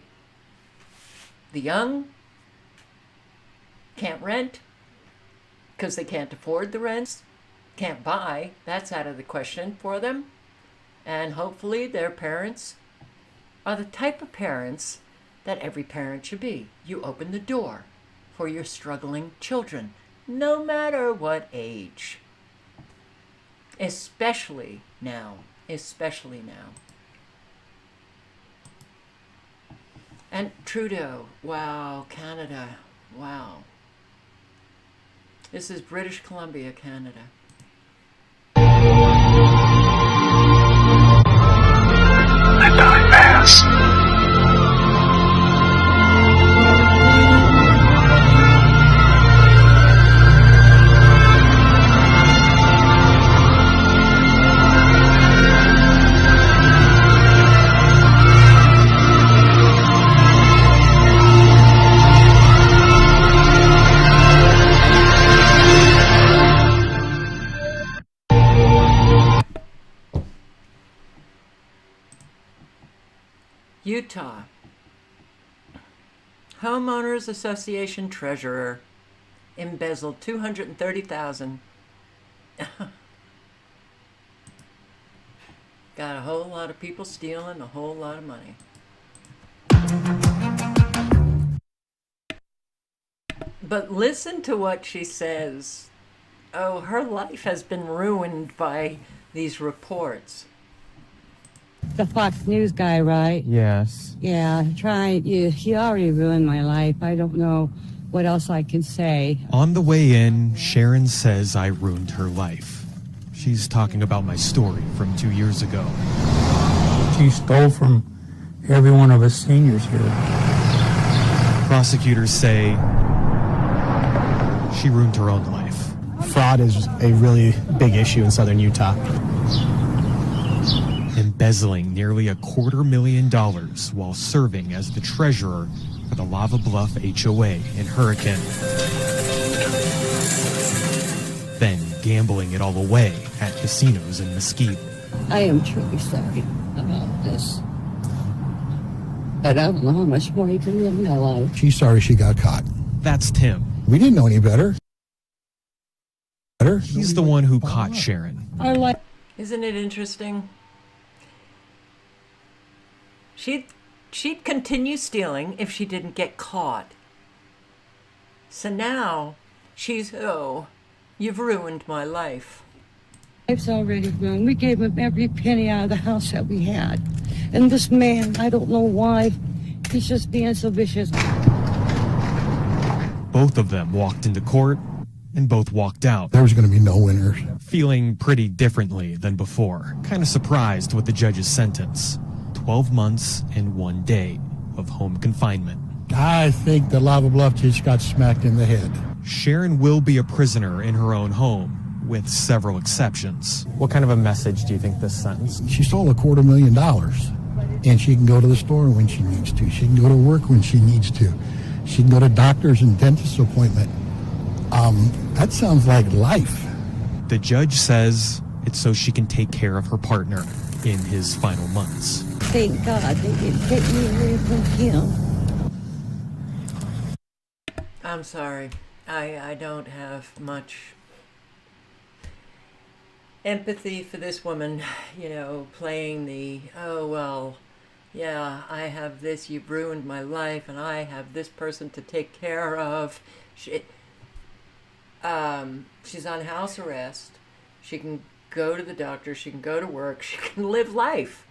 The young can't rent because they can't afford the rents, can't buy, that's out of the question for them. And hopefully their parents are the type of parents that every parent should be. You open the door for your struggling children, no matter what age. Especially now. And Trudeau, wow, Canada, wow. This is British Columbia, Canada. And I pass. Utah. Homeowners Association treasurer embezzled $230,000. Got a whole lot of people stealing a whole lot of money. But listen to what she says. Oh, her life has been ruined by these reports. The Fox News guy, right? Yes. Yeah, he already ruined my life. I don't know what else I can say. On the way in, Sharon says I ruined her life. She's talking about my story from 2 years ago. She stole from every one of us seniors here. Prosecutors say she ruined her own life. Fraud is a really big issue in southern Utah. Embezzling nearly $250,000 while serving as the treasurer for the Lava Bluff HOA in Hurricane. Then gambling it all away at casinos in Mesquite. I am truly sorry about this. But I don't know how much more you can live in my life. She's sorry she got caught. That's Tim. We didn't know any better. He's the one who caught Sharon. Isn't it interesting? She'd continue stealing if she didn't get caught. So now she's, oh, you've ruined my life. Life's already ruined. We gave him every penny out of the house that we had. And this man, I don't know why, he's just being so vicious. Both of them walked into court and both walked out. There was going to be no winners. Feeling pretty differently than before. Kind of surprised with the judge's sentence. 12 months and 1 day of home confinement. I think the Lava Bluff just got smacked in the head. Sharon will be a prisoner in her own home, with several exceptions. What kind of a message do you think this sends? She stole $250,000, and she can go to the store when she needs to. She can go to work when she needs to. She can go to doctors and dentist appointment. That sounds like life. The judge says it's so she can take care of her partner in his final months. Thank God they didn't take me away from him. I'm sorry. I don't have much empathy for this woman, playing the, oh, well, yeah, I have this, you've ruined my life, and I have this person to take care of. She's on house arrest. She can go to the doctor. She can go to work. She can live life.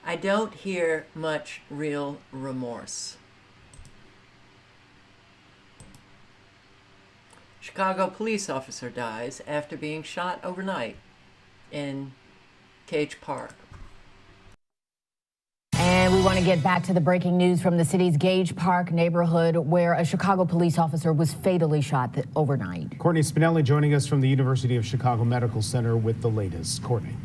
I don't hear much real remorse. Chicago police officer dies after being shot overnight in Cage Park. And we want to get back to the breaking news from the city's Gage Park neighborhood, where a Chicago police officer was fatally shot overnight. Courtney Spinelli joining us from the University of Chicago Medical Center with the latest. Courtney.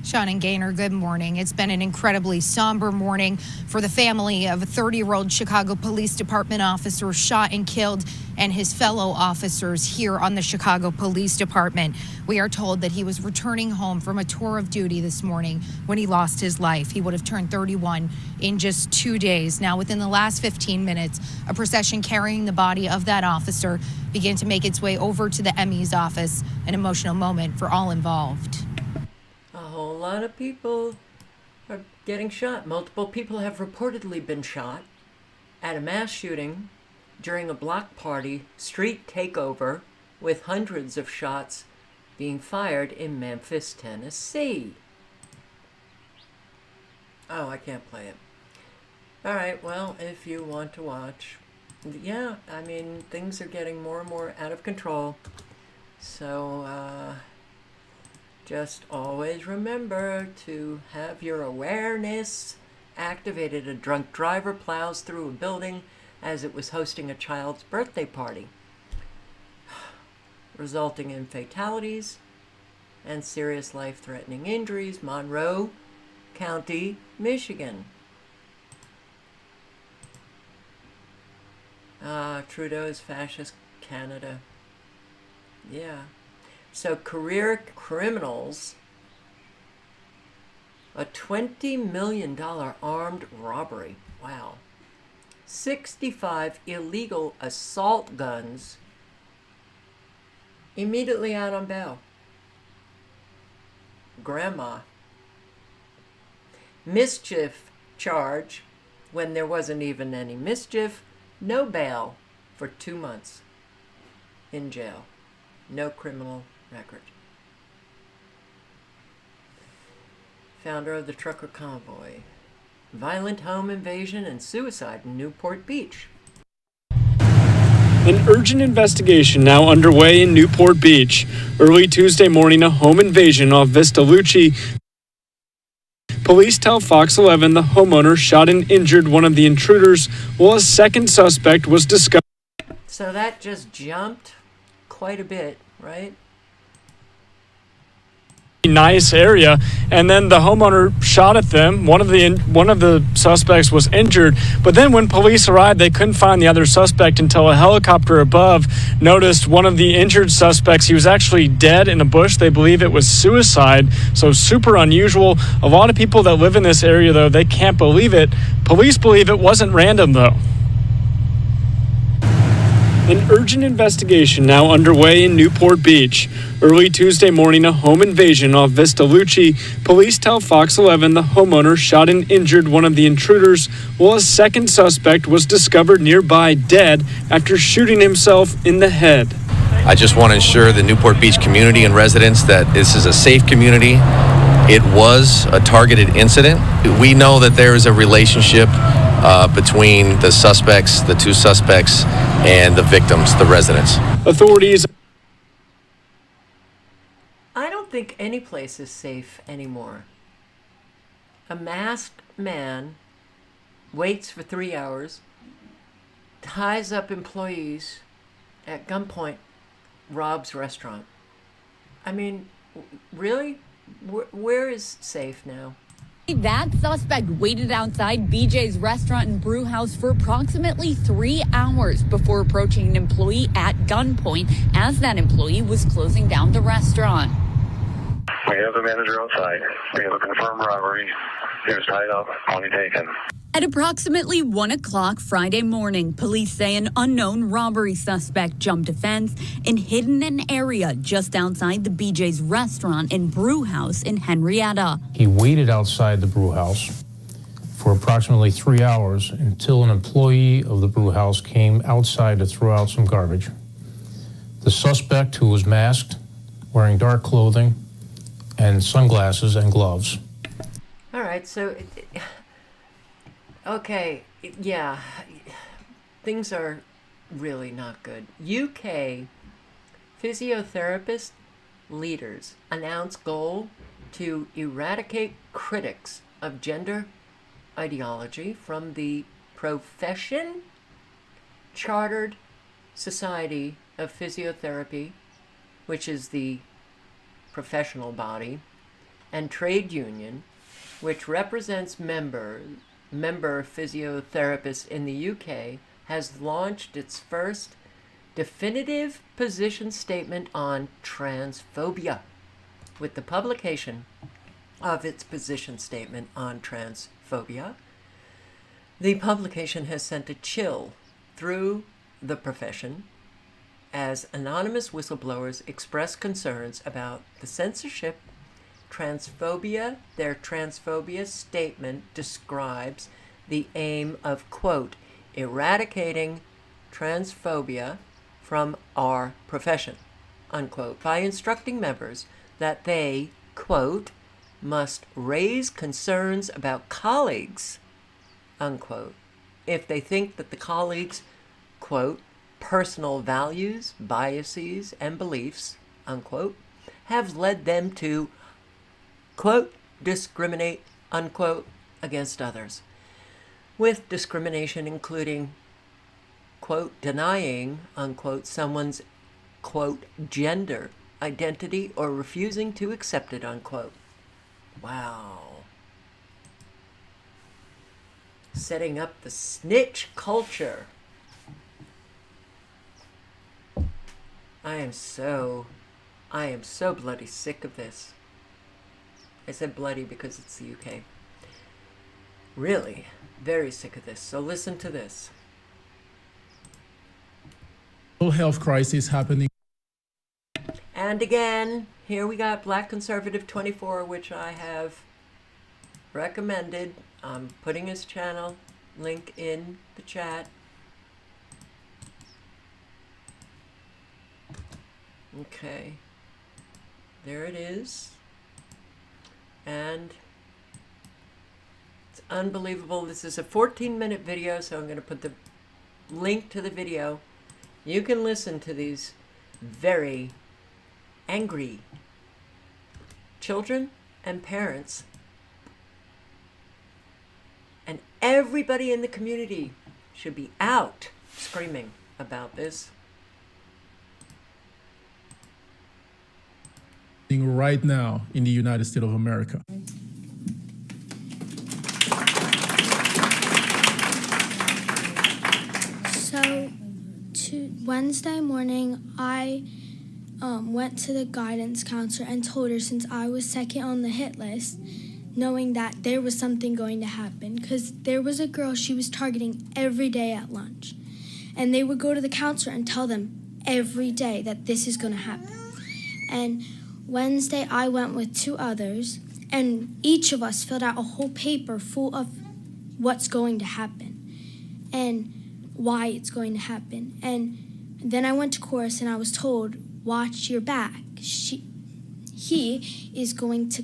Sean and Gaynor, good morning. It's been an incredibly somber morning for the family of a 30-year-old Chicago Police Department officer shot and killed, and his fellow officers here on the Chicago Police Department. We are told that he was returning home from a tour of duty this morning when he lost his life. He would have turned 31 in just 2 days. Now, within the last 15 minutes, a procession carrying the body of that officer began to make its way over to the ME's office, an emotional moment for all involved. A whole lot of people are getting shot. Multiple people have reportedly been shot at a mass shooting during a block party street takeover, with hundreds of shots being fired in Memphis, Tennessee. Oh, I can't play it. All right, well, if you want to watch. Yeah, I mean, things are getting more and more out of control. So, just always remember to have your awareness activated. A drunk driver plows through a building as it was hosting a child's birthday party, resulting in fatalities and serious life-threatening injuries. Monroe County, Michigan. Trudeau's fascist Canada. Yeah. So career criminals, a $20 million armed robbery. Wow. 65 illegal assault guns, immediately out on bail. Grandma. Mischief charge when there wasn't even any mischief. No bail for 2 months in jail. No criminal record. Founder of the trucker convoy. Violent home invasion and suicide in Newport Beach. An urgent investigation now underway in Newport Beach. Early Tuesday morning, a home invasion off Vista Lucci. Police tell Fox 11 the homeowner shot and injured one of the intruders, while a second suspect was discovered. So that just jumped quite a bit, right? Nice area, and then the homeowner shot at them. One of the suspects was injured, but then when police arrived, they couldn't find the other suspect until a helicopter above noticed one of the injured suspects. He was actually dead in a bush. They believe it was suicide, so super unusual. A lot of people that live in this area, though, they can't believe it. Police believe it wasn't random, though. An urgent investigation now underway in Newport Beach. Early Tuesday morning, a home invasion off Vista Lucci. Police tell Fox 11 the homeowner shot and injured one of the intruders, while a second suspect was discovered nearby dead after shooting himself in the head. I just want to ensure the Newport Beach community and residents that this is a safe community. It was a targeted incident. We know that there is a relationship between the suspects, the two suspects, and the victims, the residents. Authorities. I don't think any place is safe anymore. A masked man waits for 3 hours, ties up employees at gunpoint, robs restaurant. I mean, really? Where is safe now? That suspect waited outside BJ's restaurant and brew house for approximately 3 hours before approaching an employee at gunpoint as that employee was closing down the restaurant. We have the manager outside. We have a confirmed robbery. He was tied up, money taken. At approximately 1 o'clock Friday morning, police say an unknown robbery suspect jumped a fence and hid in an area just outside the BJ's restaurant and brew house in Henrietta. He waited outside the brew house for approximately 3 hours until an employee of the brew house came outside to throw out some garbage. The suspect, who was masked, wearing dark clothing and sunglasses and gloves. All right, so... okay, yeah, things are really not good. UK physiotherapist leaders announce goal to eradicate critics of gender ideology from the profession. Chartered Society of Physiotherapy, which is the professional body, and trade union, which represents member physiotherapists in the UK, has launched its first definitive position statement on transphobia. With the publication of its position statement on transphobia, the publication has sent a chill through the profession as anonymous whistleblowers express concerns about the censorship, transphobia. Their transphobia statement describes the aim of, quote, eradicating transphobia from our profession, unquote, by instructing members that they, quote, must raise concerns about colleagues, unquote, if they think that the colleagues, quote, personal values, biases, and beliefs, unquote, have led them to, quote, discriminate, unquote, against others, with discrimination including, quote, denying, unquote, someone's, quote, gender identity or refusing to accept it, unquote. Wow. Setting up the snitch culture. I am so bloody sick of this. I said bloody because it's the UK. Really, very sick of this. So listen to this. Health crisis happening. And again, here we got Black Conservative 24, which I have recommended. I'm putting his channel link in the chat. Okay, there it is. And it's unbelievable. This is a 14-minute video, so I'm going to put the link to the video. You can listen to these very angry children and parents, and everybody in the community should be out screaming about this. Right now in the United States of America. So, Wednesday morning, I went to the guidance counselor and told her, since I was second on the hit list, knowing that there was something going to happen, because there was a girl she was targeting every day at lunch, and they would go to the counselor and tell them every day that this is going to happen. And Wednesday, I went with two others, and each of us filled out a whole paper full of what's going to happen and why it's going to happen. And then I went to chorus, and I was told, watch your back. He is going to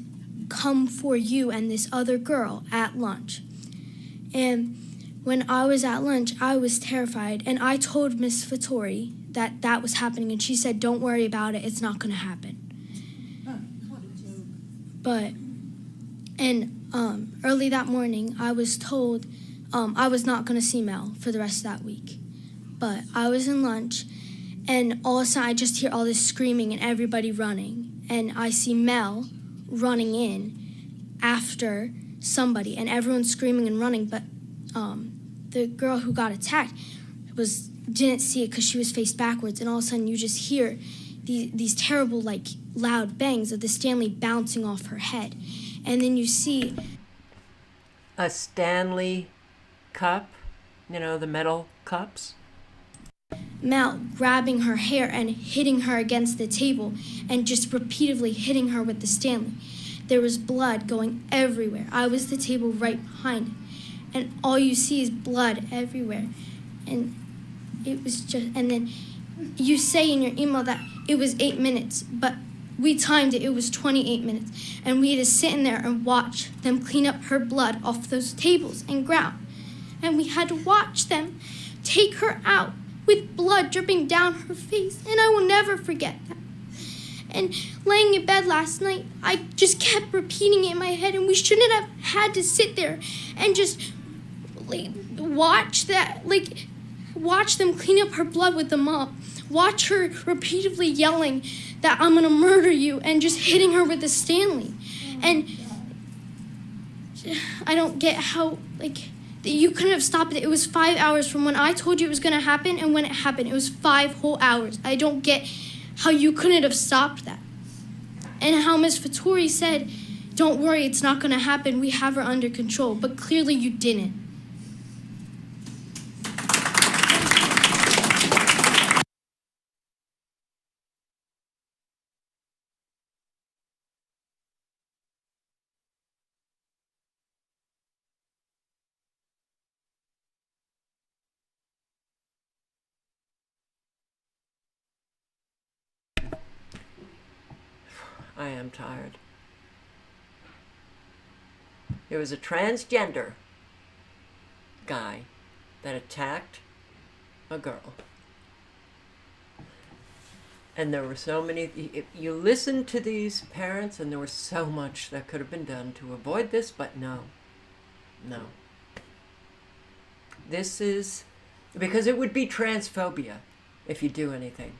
come for you and this other girl at lunch. And when I was at lunch, I was terrified, and I told Miss Fattori that that was happening, and she said, don't worry about it, it's not going to happen. But, early that morning, I was told I was not going to see Mel for the rest of that week. But I was in lunch, and all of a sudden I just hear all this screaming and everybody running. And I see Mel running in after somebody, and everyone's screaming and running. But the girl who got attacked didn't see it because she was faced backwards. And all of a sudden you just hear these terrible, like, loud bangs of the Stanley bouncing off her head. And then you see a Stanley cup, you know, the metal cups. Mel grabbing her hair and hitting her against the table and just repeatedly hitting her with the Stanley. There was blood going everywhere. I was the table right behind it, and all you see is blood everywhere. And it was just, and then you say in your email that it was 8 minutes, but we timed it, it was 28 minutes. And we had to sit in there and watch them clean up her blood off those tables and ground. And we had to watch them take her out with blood dripping down her face, and I will never forget that. And laying in bed last night, I just kept repeating it in my head, and we shouldn't have had to sit there and just watch them clean up her blood with the mop. Watch her repeatedly yelling that I'm gonna murder you and just hitting her with a Stanley. And I don't get how, you couldn't have stopped it. It was 5 hours from when I told you it was gonna happen and when it happened. It was 5 whole hours. I don't get how you couldn't have stopped that. And how Ms. Fattori said, don't worry, it's not gonna happen. We have her under control. But clearly you didn't. I am tired. It was a transgender guy that attacked a girl. And there were so many, you listen to these parents and there was so much that could have been done to avoid this, but no. This is, because it would be transphobia if you do anything.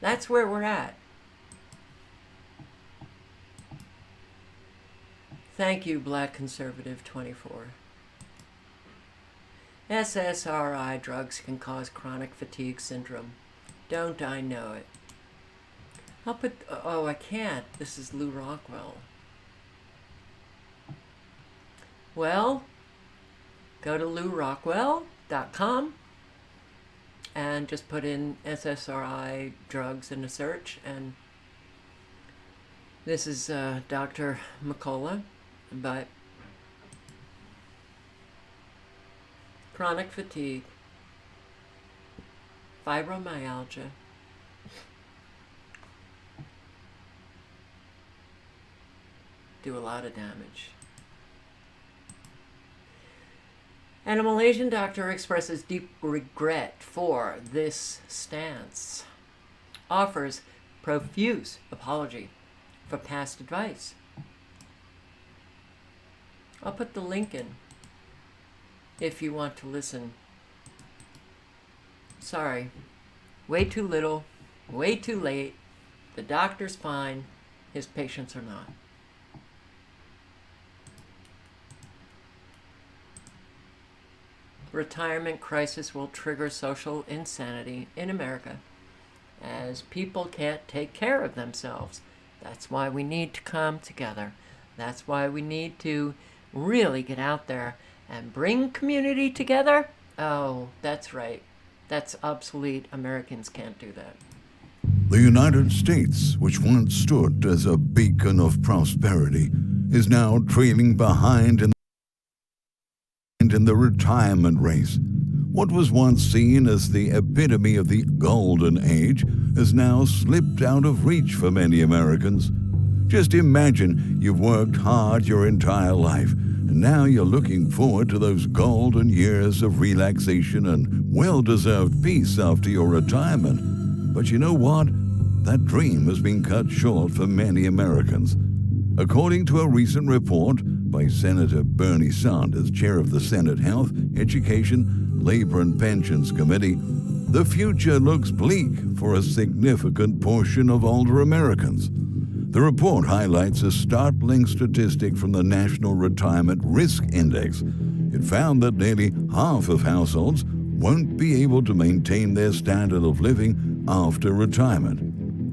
That's where we're at. Thank you, Black Conservative 24. SSRI drugs can cause chronic fatigue syndrome. Don't I know it? I'll put, oh, I can't. This is Lou Rockwell. Well, go to LouRockwell.com and just put in SSRI drugs in a search, and this is Dr. McCullough. But chronic fatigue, fibromyalgia, do a lot of damage. And a Malaysian doctor expresses deep regret for this stance, offers profuse apology for past advice. I'll put the link in if you want to listen. Sorry, way too little, way too late. The doctor's fine, his patients are not. Retirement crisis will trigger social insanity in America as people can't take care of themselves. That's why we need to come together. That's why we need to really get out there and bring community together. Oh, that's right. That's obsolete. Americans can't do that. The United States, which once stood as a beacon of prosperity, is now trailing behind in the retirement race. What was once seen as the epitome of the golden age has now slipped out of reach for many Americans. Just imagine you've worked hard your entire life, and now you're looking forward to those golden years of relaxation and well-deserved peace after your retirement. But you know what? That dream has been cut short for many Americans. According to a recent report by Senator Bernie Sanders, chair of the Senate Health, Education, Labor and Pensions Committee, the future looks bleak for a significant portion of older Americans. The report highlights a startling statistic from the National Retirement Risk Index. It found that nearly half of households won't be able to maintain their standard of living after retirement.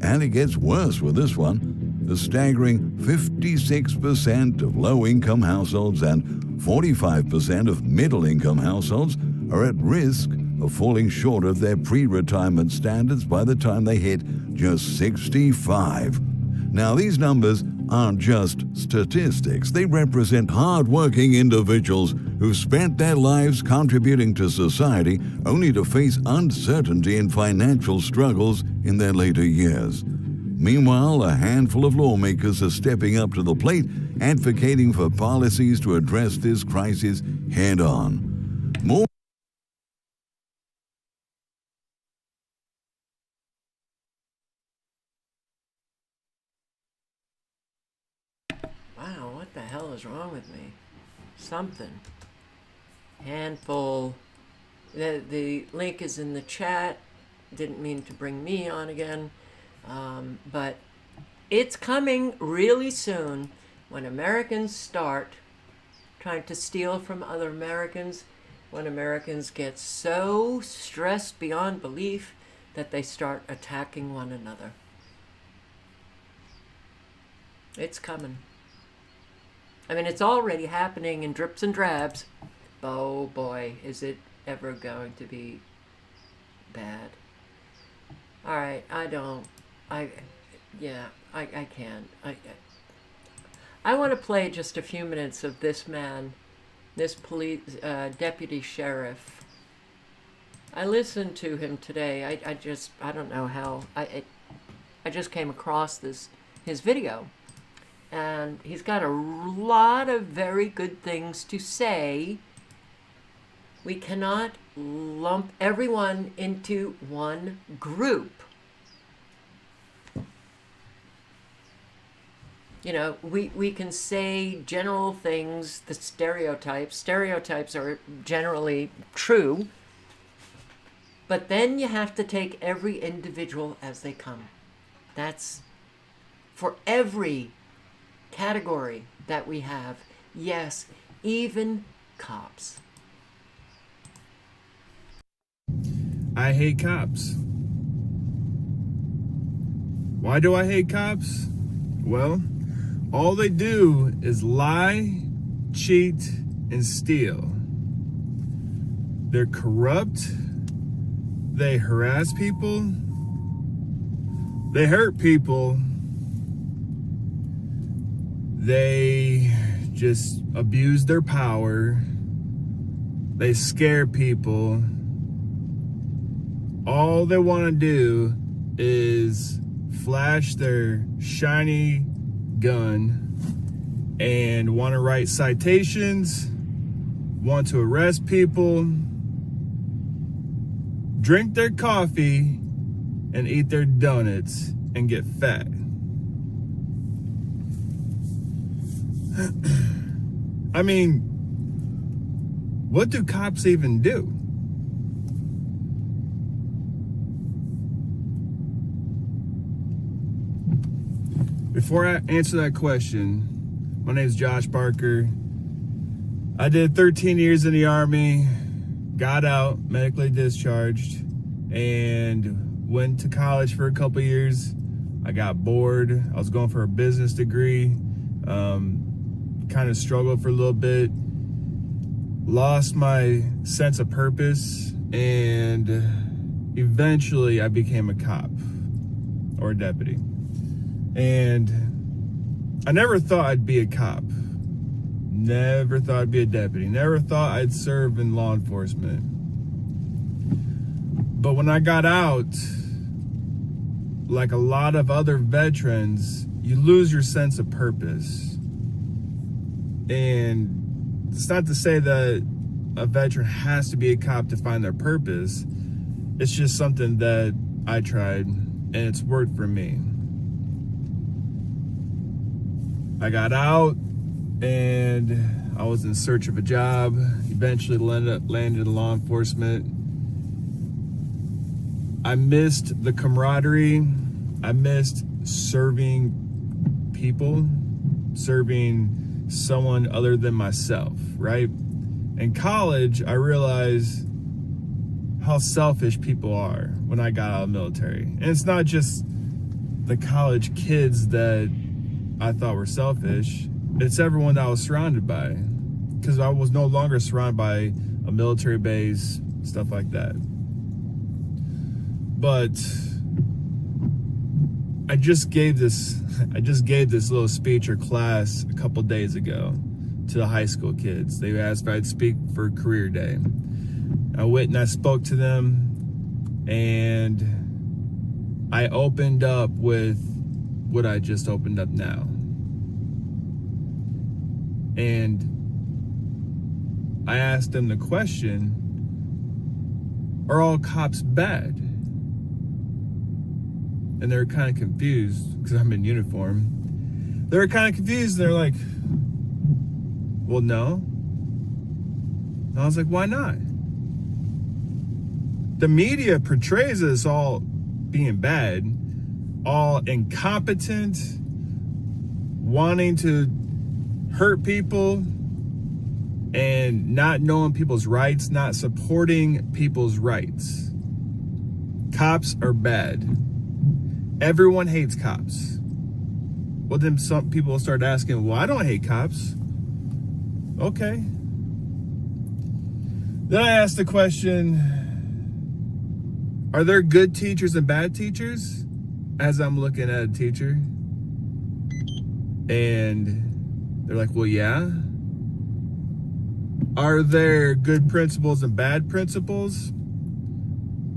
And it gets worse with this one. A staggering 56% of low-income households and 45% of middle-income households are at risk of falling short of their pre-retirement standards by the time they hit just 65. Now, these numbers aren't just statistics. They represent hard-working individuals who spent their lives contributing to society only to face uncertainty and financial struggles in their later years. Meanwhile, a handful of lawmakers are stepping up to the plate, advocating for policies to address this crisis head-on. More Wow, what the hell is wrong with me? Something. Handful. The link is in the chat. Didn't mean to bring me on again. But it's coming really soon when Americans start trying to steal from other Americans, when Americans get so stressed beyond belief that they start attacking one another. It's coming. I mean, it's already happening in drips and drabs. Oh boy, is it ever going to be bad. All right, I can't. I want to play just a few minutes of this man, this police deputy sheriff. I listened to him today. I don't know how. I just came across his video, and he's got a lot of very good things to say. We cannot lump everyone into one group. You know, we can say general things, the stereotypes. Stereotypes are generally true. But then you have to take every individual as they come. That's for every category that we have. Yes, even cops. I hate cops. Why do I hate cops? Well, all they do is lie, cheat, and steal. They're corrupt. They harass people. They hurt people. They just abuse their power. They scare people. All they want to do is flash their shiny gun and want to write citations, want to arrest people, drink their coffee, and eat their donuts and get fat. I mean, what do cops even do? Before I answer that question, my name is Josh Barker. I did 13 years in the Army, got out, medically discharged, and went to college for a couple years. I got bored. I was going for a business degree. Kind of struggled for a little bit. Lost my sense of purpose, and eventually I became a cop or a deputy. And I never thought I'd be a cop. Never thought I'd be a deputy. Never thought I'd serve in law enforcement. But when I got out, like a lot of other veterans, you lose your sense of purpose. And it's not to say that a veteran has to be a cop to find their purpose. It's just something that I tried, and it's worked for me. I got out, and I was in search of a job. Eventually landed in law enforcement. I missed the camaraderie. I missed serving people, serving someone other than myself, right? In college, I realized how selfish people are when I got out of the military. And it's not just the college kids that I thought were selfish. It's everyone that I was surrounded by, because I was no longer surrounded by a military base, stuff like that. But I just gave this little speech or class a couple days ago to the high school kids. They asked if I'd speak for career day. I went and I spoke to them, and I opened up with what I just opened up now. And I asked them the question, are all cops bad? And they're kind of confused because I'm in uniform. They're kind of confused. They're like, well, no. And I was like, why not? The media portrays us all being bad, all incompetent, wanting to hurt people, and not knowing people's rights, not supporting people's rights. Cops are bad. Everyone hates cops. Well, then some people start asking, well, I don't hate cops. Okay. Then I asked the question, are there good teachers and bad teachers? As I'm looking at a teacher. And they're like, well, yeah. Are there good principals and bad principals?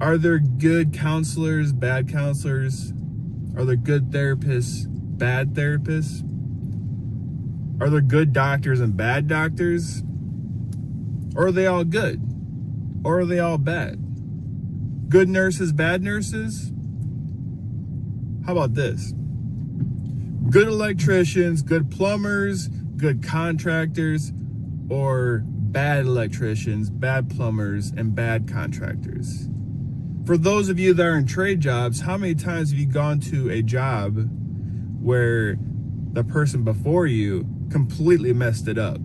Are there good counselors, bad counselors? Are there good therapists, bad therapists? Are there good doctors and bad doctors? Or are they all good? Or are they all bad? Good nurses, bad nurses? How about this? Good electricians, good plumbers, good contractors, or bad electricians, bad plumbers, and bad contractors? For those of you that are in trade jobs, how many times have you gone to a job where the person before you completely messed it up?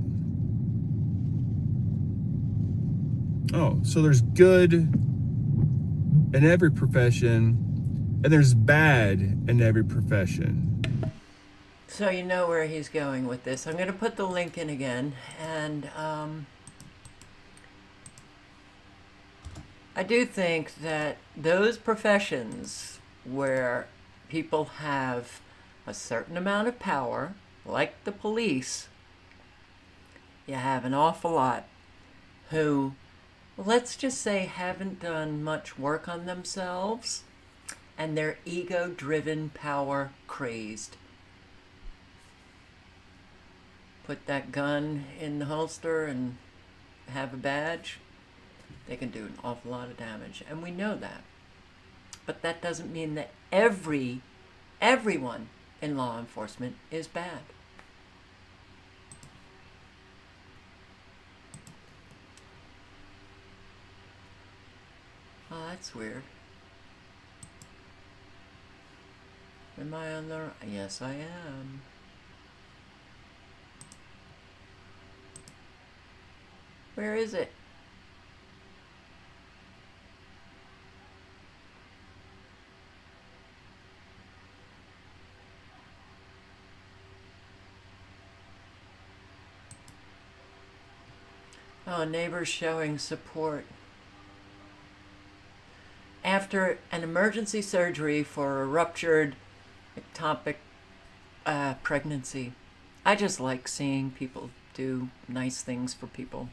Oh, so there's good in every profession, and there's bad in every profession. So you know where he's going with this. I'm going to put the link in again, and I do think that those professions where people have a certain amount of power, like the police, you have an awful lot who, let's just say, haven't done much work on themselves, and they're ego-driven, power-crazed. Put that gun in the holster and have a badge, they can do an awful lot of damage, and we know that. But that doesn't mean that everyone in law enforcement is bad. Oh, that's weird. Am I on the... Yes, I am. Where is it? Oh, neighbors showing support. After an emergency surgery for a ruptured ectopic pregnancy. I just like seeing people do nice things for people.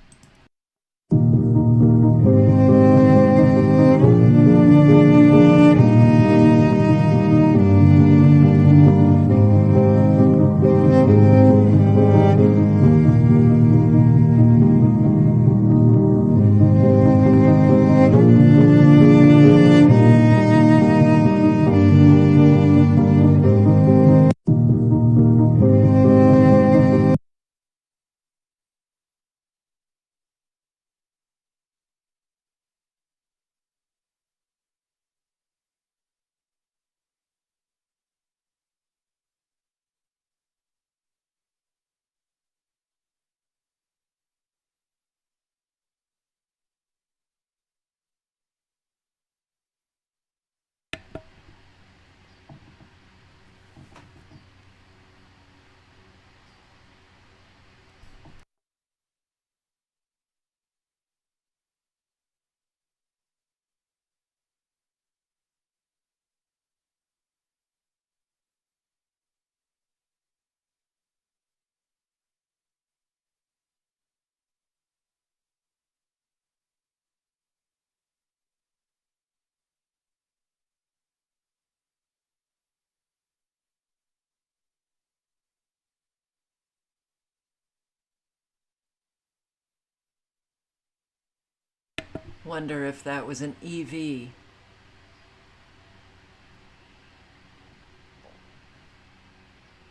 Wonder if that was an EV.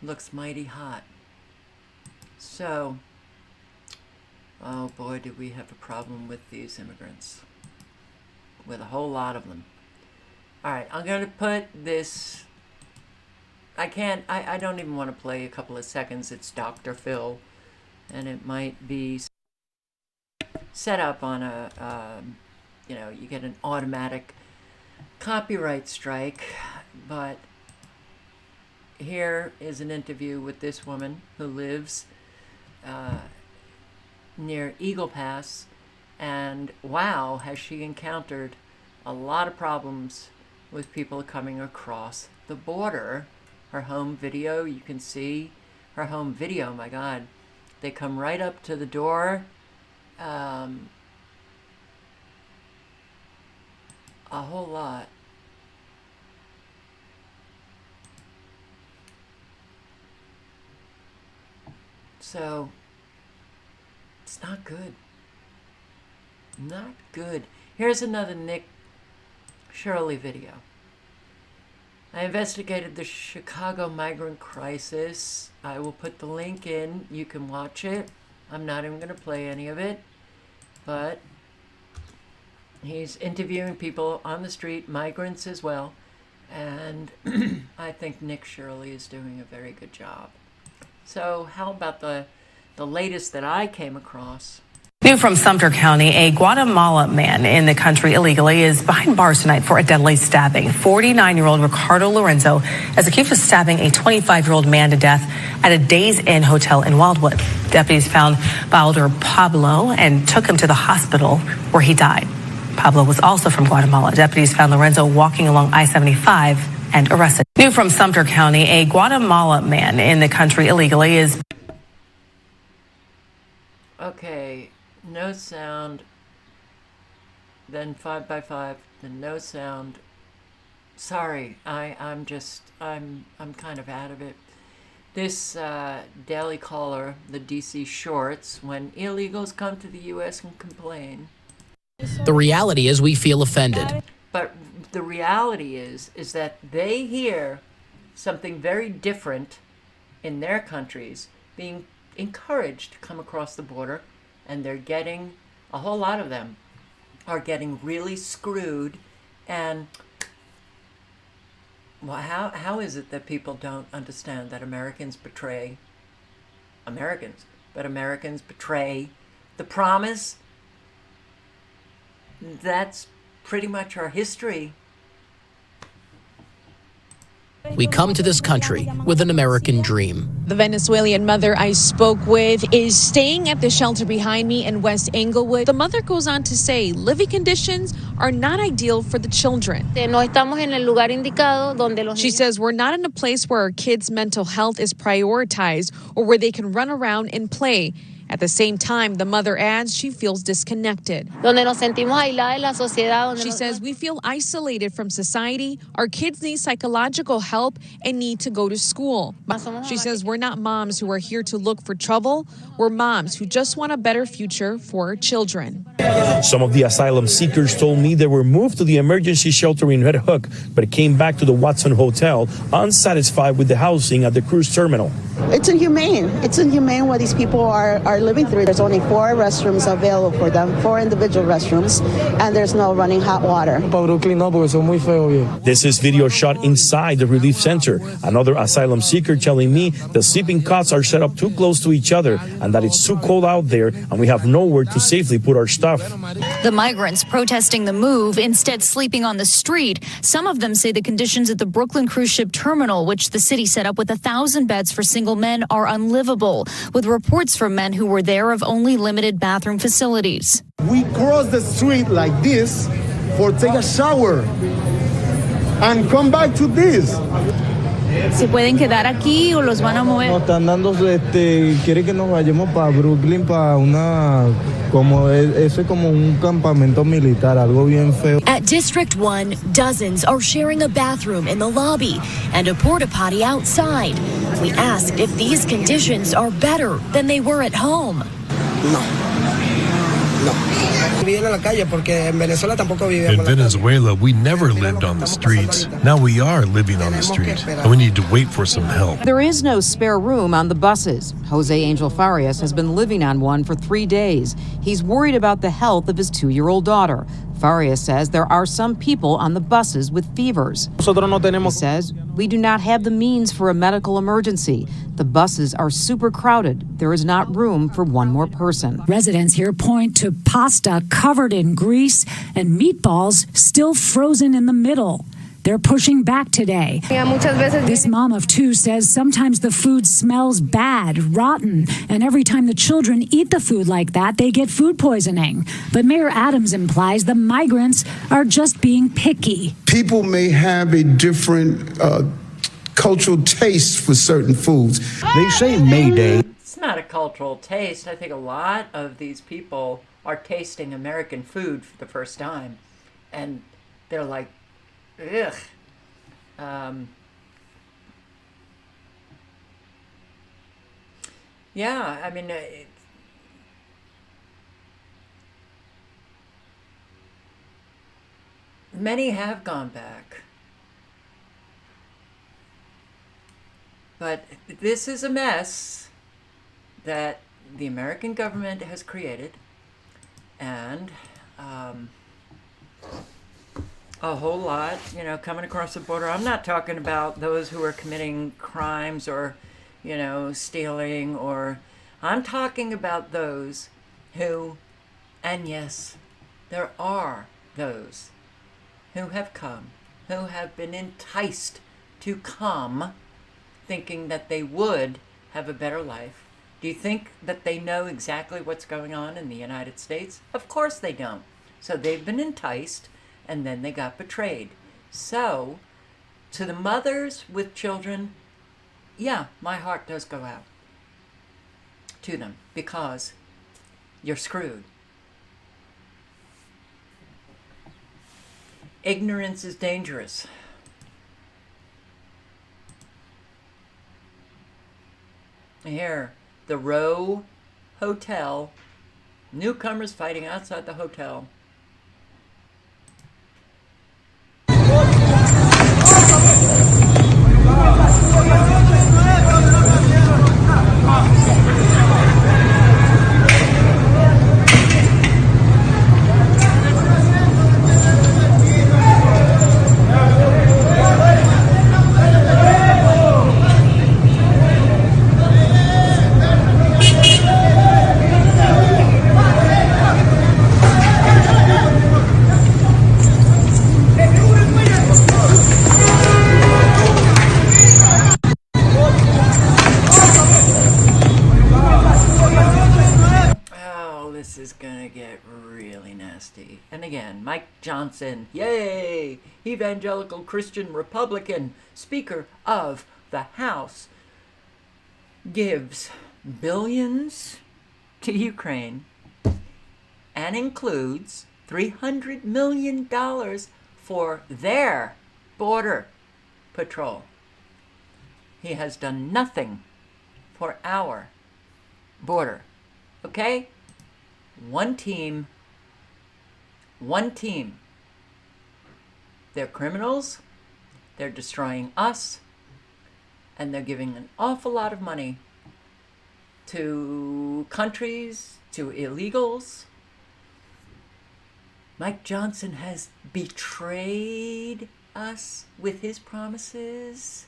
looks mighty hot. So, oh boy, do we have a problem with these immigrants. With a whole lot of them. Alright, I'm going to put this... I don't even want to play a couple of seconds. It's Dr. Phil. And it might be set up on a, you get an automatic copyright strike. But here is an interview with this woman who lives near Eagle Pass. And wow, has she encountered a lot of problems with people coming across the border. Her home video, you can see her home video, my God. They come right up to the door. A whole lot. So, it's not good. Not good. Here's another Nick Shirley video. I investigated the Chicago migrant crisis. I will put the link in. You can watch it. I'm not even going to play any of it. But he's interviewing people on the street, migrants as well. And I think Nick Shirley is doing a very good job. So how about the latest that I came across? New from Sumter County, a Guatemala man in the country illegally is behind bars tonight for a deadly stabbing. 49-year-old Ricardo Lorenzo is accused of stabbing a 25-year-old man to death at a Days Inn hotel in Wildwood. Deputies found Balder Pablo and took him to the hospital where he died. Pablo was also from Guatemala. Deputies found Lorenzo walking along I-75 and arrested. New from Sumter County, a Guatemala man in the country illegally is... Okay. No sound, then 5x5, then no sound. Sorry, I'm kind of out of it. This Daily Caller, the DC Shorts, when illegals come to the U.S. and complain. The reality is we feel offended. But the reality is that they hear something very different in their countries being encouraged to come across the border. And they're getting, a whole lot of them are getting really screwed. And well, how is it that people don't understand that Americans betray Americans, but Americans betray the promise? That's pretty much our history. We come to this country with an American dream. The Venezuelan mother I spoke with is staying at the shelter behind me in West Englewood. The mother goes on to say living conditions are not ideal for the children. She says we're not in a place where our kids' mental health is prioritized or where they can run around and play. At the same time, the mother adds she feels disconnected. She says we feel isolated from society. Our kids need psychological help and need to go to school. She says we're not moms who are here to look for trouble. We're moms who just want a better future for our children. Some of the asylum seekers told me they were moved to the emergency shelter in Red Hook, but came back to the Watson Hotel unsatisfied with the housing at the cruise terminal. It's inhumane. It's inhumane what these people are living through. There's only 4 restrooms available for them, 4 individual restrooms, and there's no running hot water. This is video shot inside the relief center. Another asylum seeker telling me the sleeping cots are set up too close to each other and that it's too cold out there and we have nowhere to safely put our stuff. The migrants protesting the move, instead sleeping on the street. Some of them say the conditions at the Brooklyn cruise ship terminal, which the city set up with 1,000 beds for single men, are unlivable, with reports from men who were there of only limited bathroom facilities. We cross the street like this for take a shower and come back to this. ¿Se pueden quedar aquí o los van a mover? Nos están dando, quiere que nos vayamos para Brooklyn para una, como eso es como un campamento militar, algo bien feo. At District 1, dozens are sharing a bathroom in the lobby and a porta potty outside. We asked if these conditions are better than they were at home. No. In Venezuela, we never lived on the streets. Now we are living on the street, and we need to wait for some help. There is no spare room on the buses. Jose Angel Farias has been living on one for 3 days. He's worried about the health of his 2-year-old daughter. Farias says there are some people on the buses with fevers. He says, we do not have the means for a medical emergency. The buses are super crowded. There is not room for one more person. Residents here point to pasta covered in grease and meatballs still frozen in the middle. They're pushing back today. This mom of 2 says sometimes the food smells bad, rotten, and every time the children eat the food like that, they get food poisoning. But Mayor Adams implies the migrants are just being picky. People may have a different cultural taste for certain foods. They say Mayday. It's not a cultural taste. I think a lot of these people are tasting American food for the first time, and they're like, ugh. Yeah, I mean, many have gone back. But this is a mess that the American government has created, and a whole lot, coming across the border. I'm not talking about those who are committing crimes or, stealing, or I'm talking about those who, and yes, there are those who have come, who have been enticed to come, thinking that they would have a better life. Do you think that they know exactly what's going on in the United States? Of course they don't. So they've been enticed, and then they got betrayed. So, to the mothers with children, yeah, my heart does go out to them, because you're screwed. Ignorance is dangerous. Here, the Row Hotel, newcomers fighting outside the hotel. And again, Mike Johnson, yay! Evangelical Christian Republican, Speaker of the House, gives billions to Ukraine and includes $300 million for their border patrol. He has done nothing for our border. Okay? One team. They're criminals, they're destroying us, and they're giving an awful lot of money to countries, to illegals. Mike Johnson has betrayed us with his promises.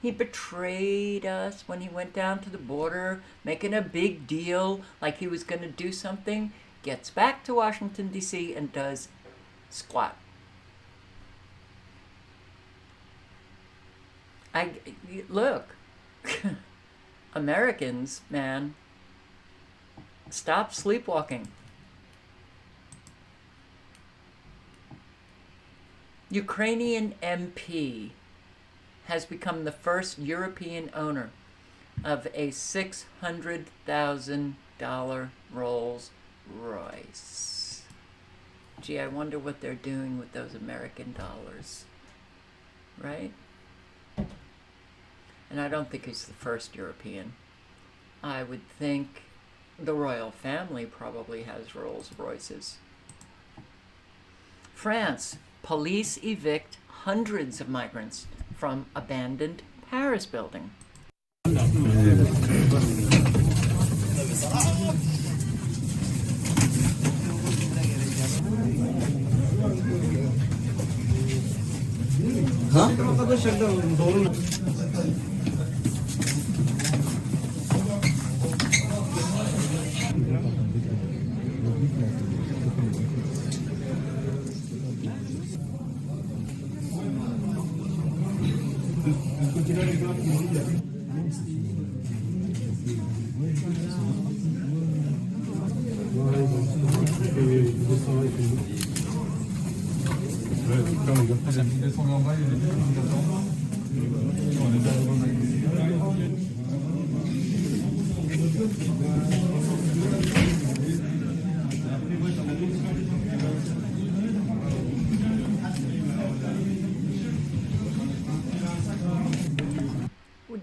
He betrayed us when he went down to the border, making a big deal like he was going to do something. Gets back to Washington, D.C. and does squat. Look, Americans, man, stop sleepwalking. Ukrainian MP has become the first European owner of a $600,000 Rolls Royce. Gee, I wonder what they're doing with those American dollars, right? And I don't think he's the first European. I would think The royal family probably has Rolls Royces. France, police evict hundreds of migrants from abandoned Paris building.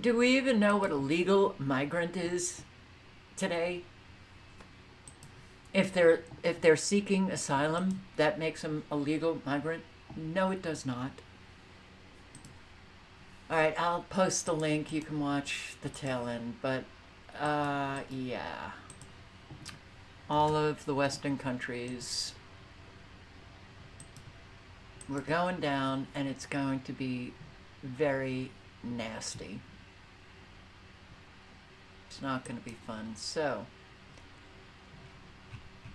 Do we even know what a legal migrant is today? If they're seeking asylum, that makes them a legal migrant? No, it does not. All right, I'll post the link. You can watch the tail end. But, yeah. All of the Western countries, we're going down, and it's going to be very nasty. It's not going to be fun. So,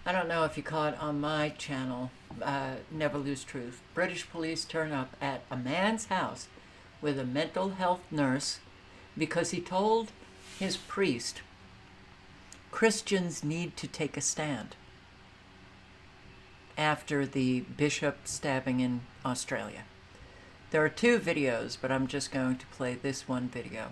I don't know if you caught on my channel, Never Lose Truth. British police turn up at a man's house with a mental health nurse because he told his priest Christians need to take a stand after the bishop stabbing in Australia. There are two videos, but I'm just going to play this one video.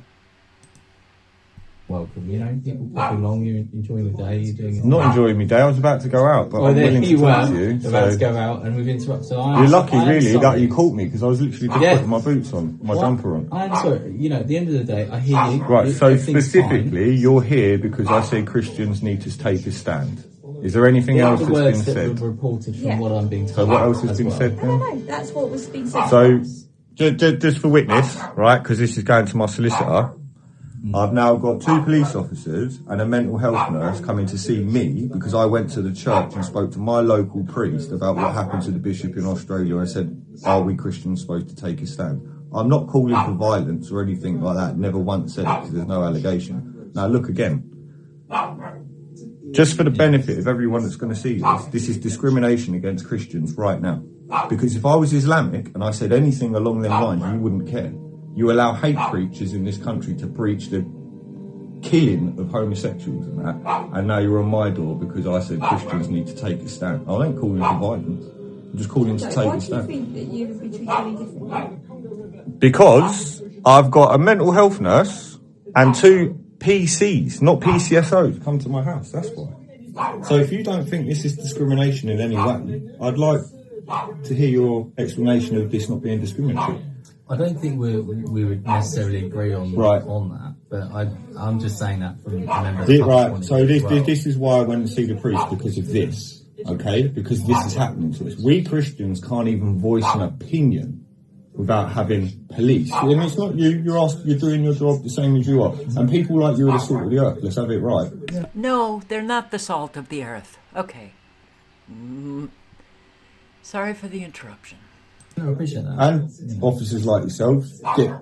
Welcome. You know, people put along, you're enjoying the day, you're doing it. Not enjoying my day, I was about to go out, but I'm willing to talk to you. About to go out and we've interrupted. So you're lucky, really, that you caught me, because I was literally just putting my boots on, my jumper on. I'm sorry, you know, at the end of the day, I hear you. Right, so specifically, you're here because I say Christians need to take a stand. Is there anything else that's been said? Were reported from what I'm being told. So what else has been said then? No, that's what was being said. So, just for witness, right, because this is going to my solicitor, I've now got 2 police officers and a mental health nurse coming to see me because I went to the church and spoke to my local priest about what happened to the bishop in Australia. I said, are we Christians supposed to take a stand? I'm not calling for violence or anything like that. Never once said it because there's no allegation. Now look again. Just for the benefit of everyone that's going to see this is discrimination against Christians right now. Because if I was Islamic and I said anything along them lines, you wouldn't care. You allow hate preachers in this country to preach the killing of homosexuals and that, and now you're on my door because I said Christians need to take a stand. I ain't calling for violence. I'm just calling to take a stand. Why do you think that you would be treated any differently? Because I've got a mental health nurse and 2 PCs, not PCSOs, come to my house. That's why. So if you don't think this is discrimination in any way, I'd like to hear your explanation of this not being discriminatory. I don't think we would necessarily agree on that, but I'm just saying that from a member of the right. So this is why I went and see the priest, because of this, okay? Because this is happening to us. We Christians can't even voice an opinion without having police. And it's not you. You're doing your job the same as you are. And people like you are the salt of the earth. Let's have it right. No, they're not the salt of the earth. Okay. Sorry for the interruption. No, I appreciate that. And officers like yourself,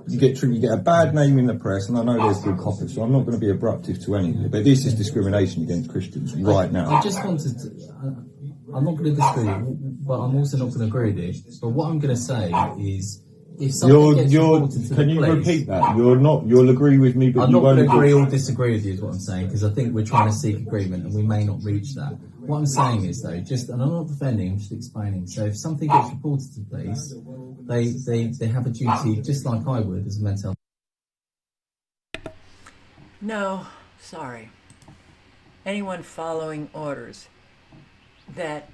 you get a bad name in the press, and I know there's good coppers, so I'm not going to be abruptive to any of it, but this is discrimination against Christians right now. I just wanted to, I'm not going to disagree, but I'm also not going to agree with it. But what I'm going to say is, if something gets reported to can the you police, repeat that? You'll agree with me, but I'm you not won't going to agree or disagree with you is what I'm saying, because I think we're trying to seek agreement and we may not reach that. What I'm saying is, though, and I'm not defending, I'm just explaining. So if something gets reported to the police, they have a duty, just like I would as a mental health. No, sorry. Anyone following orders that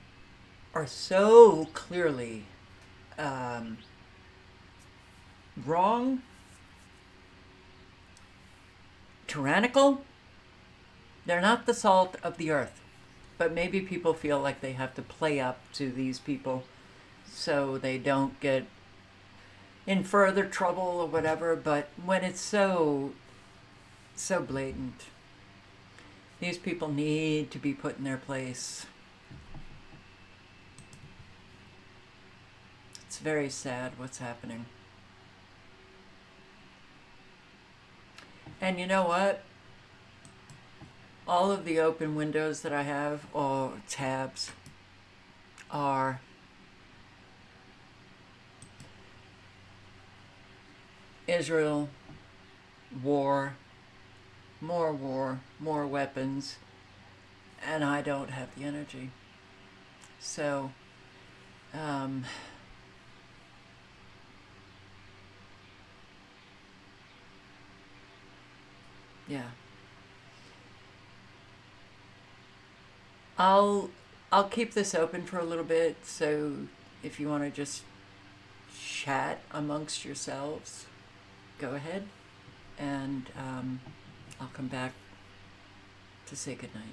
are so clearly wrong, tyrannical, They're not the salt of the earth, but maybe people feel like they have to play up to these people so they don't get in further trouble or whatever. But when it's so blatant, these people need to be put in their place. It's very sad what's happening. And you know what? All of the open windows that I have, or tabs, are Israel, war, more weapons, and I don't have the energy. So, yeah. I'll keep this open for a little bit, so if you want to just chat amongst yourselves, go ahead, and I'll come back to say goodnight.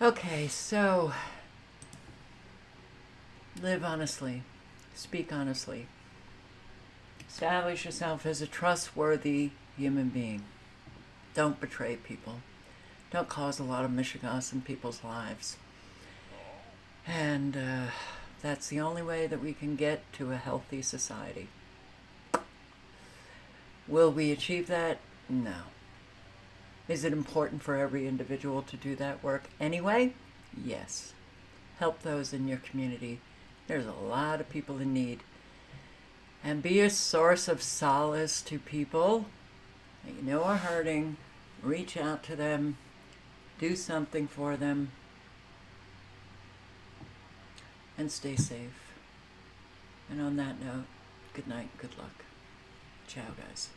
Okay, so live honestly, speak honestly, establish yourself as a trustworthy human being. Don't betray people. Don't cause a lot of mishigas in people's lives. And that's the only way that we can get to a healthy society. Will we achieve that? No. Is it important for every individual to do that work anyway? Yes. Help those in your community. There's a lot of people in need. And be a source of solace to people that you know are hurting. Reach out to them. Do something for them. And stay safe. And on that note, good night, good luck. Ciao, guys.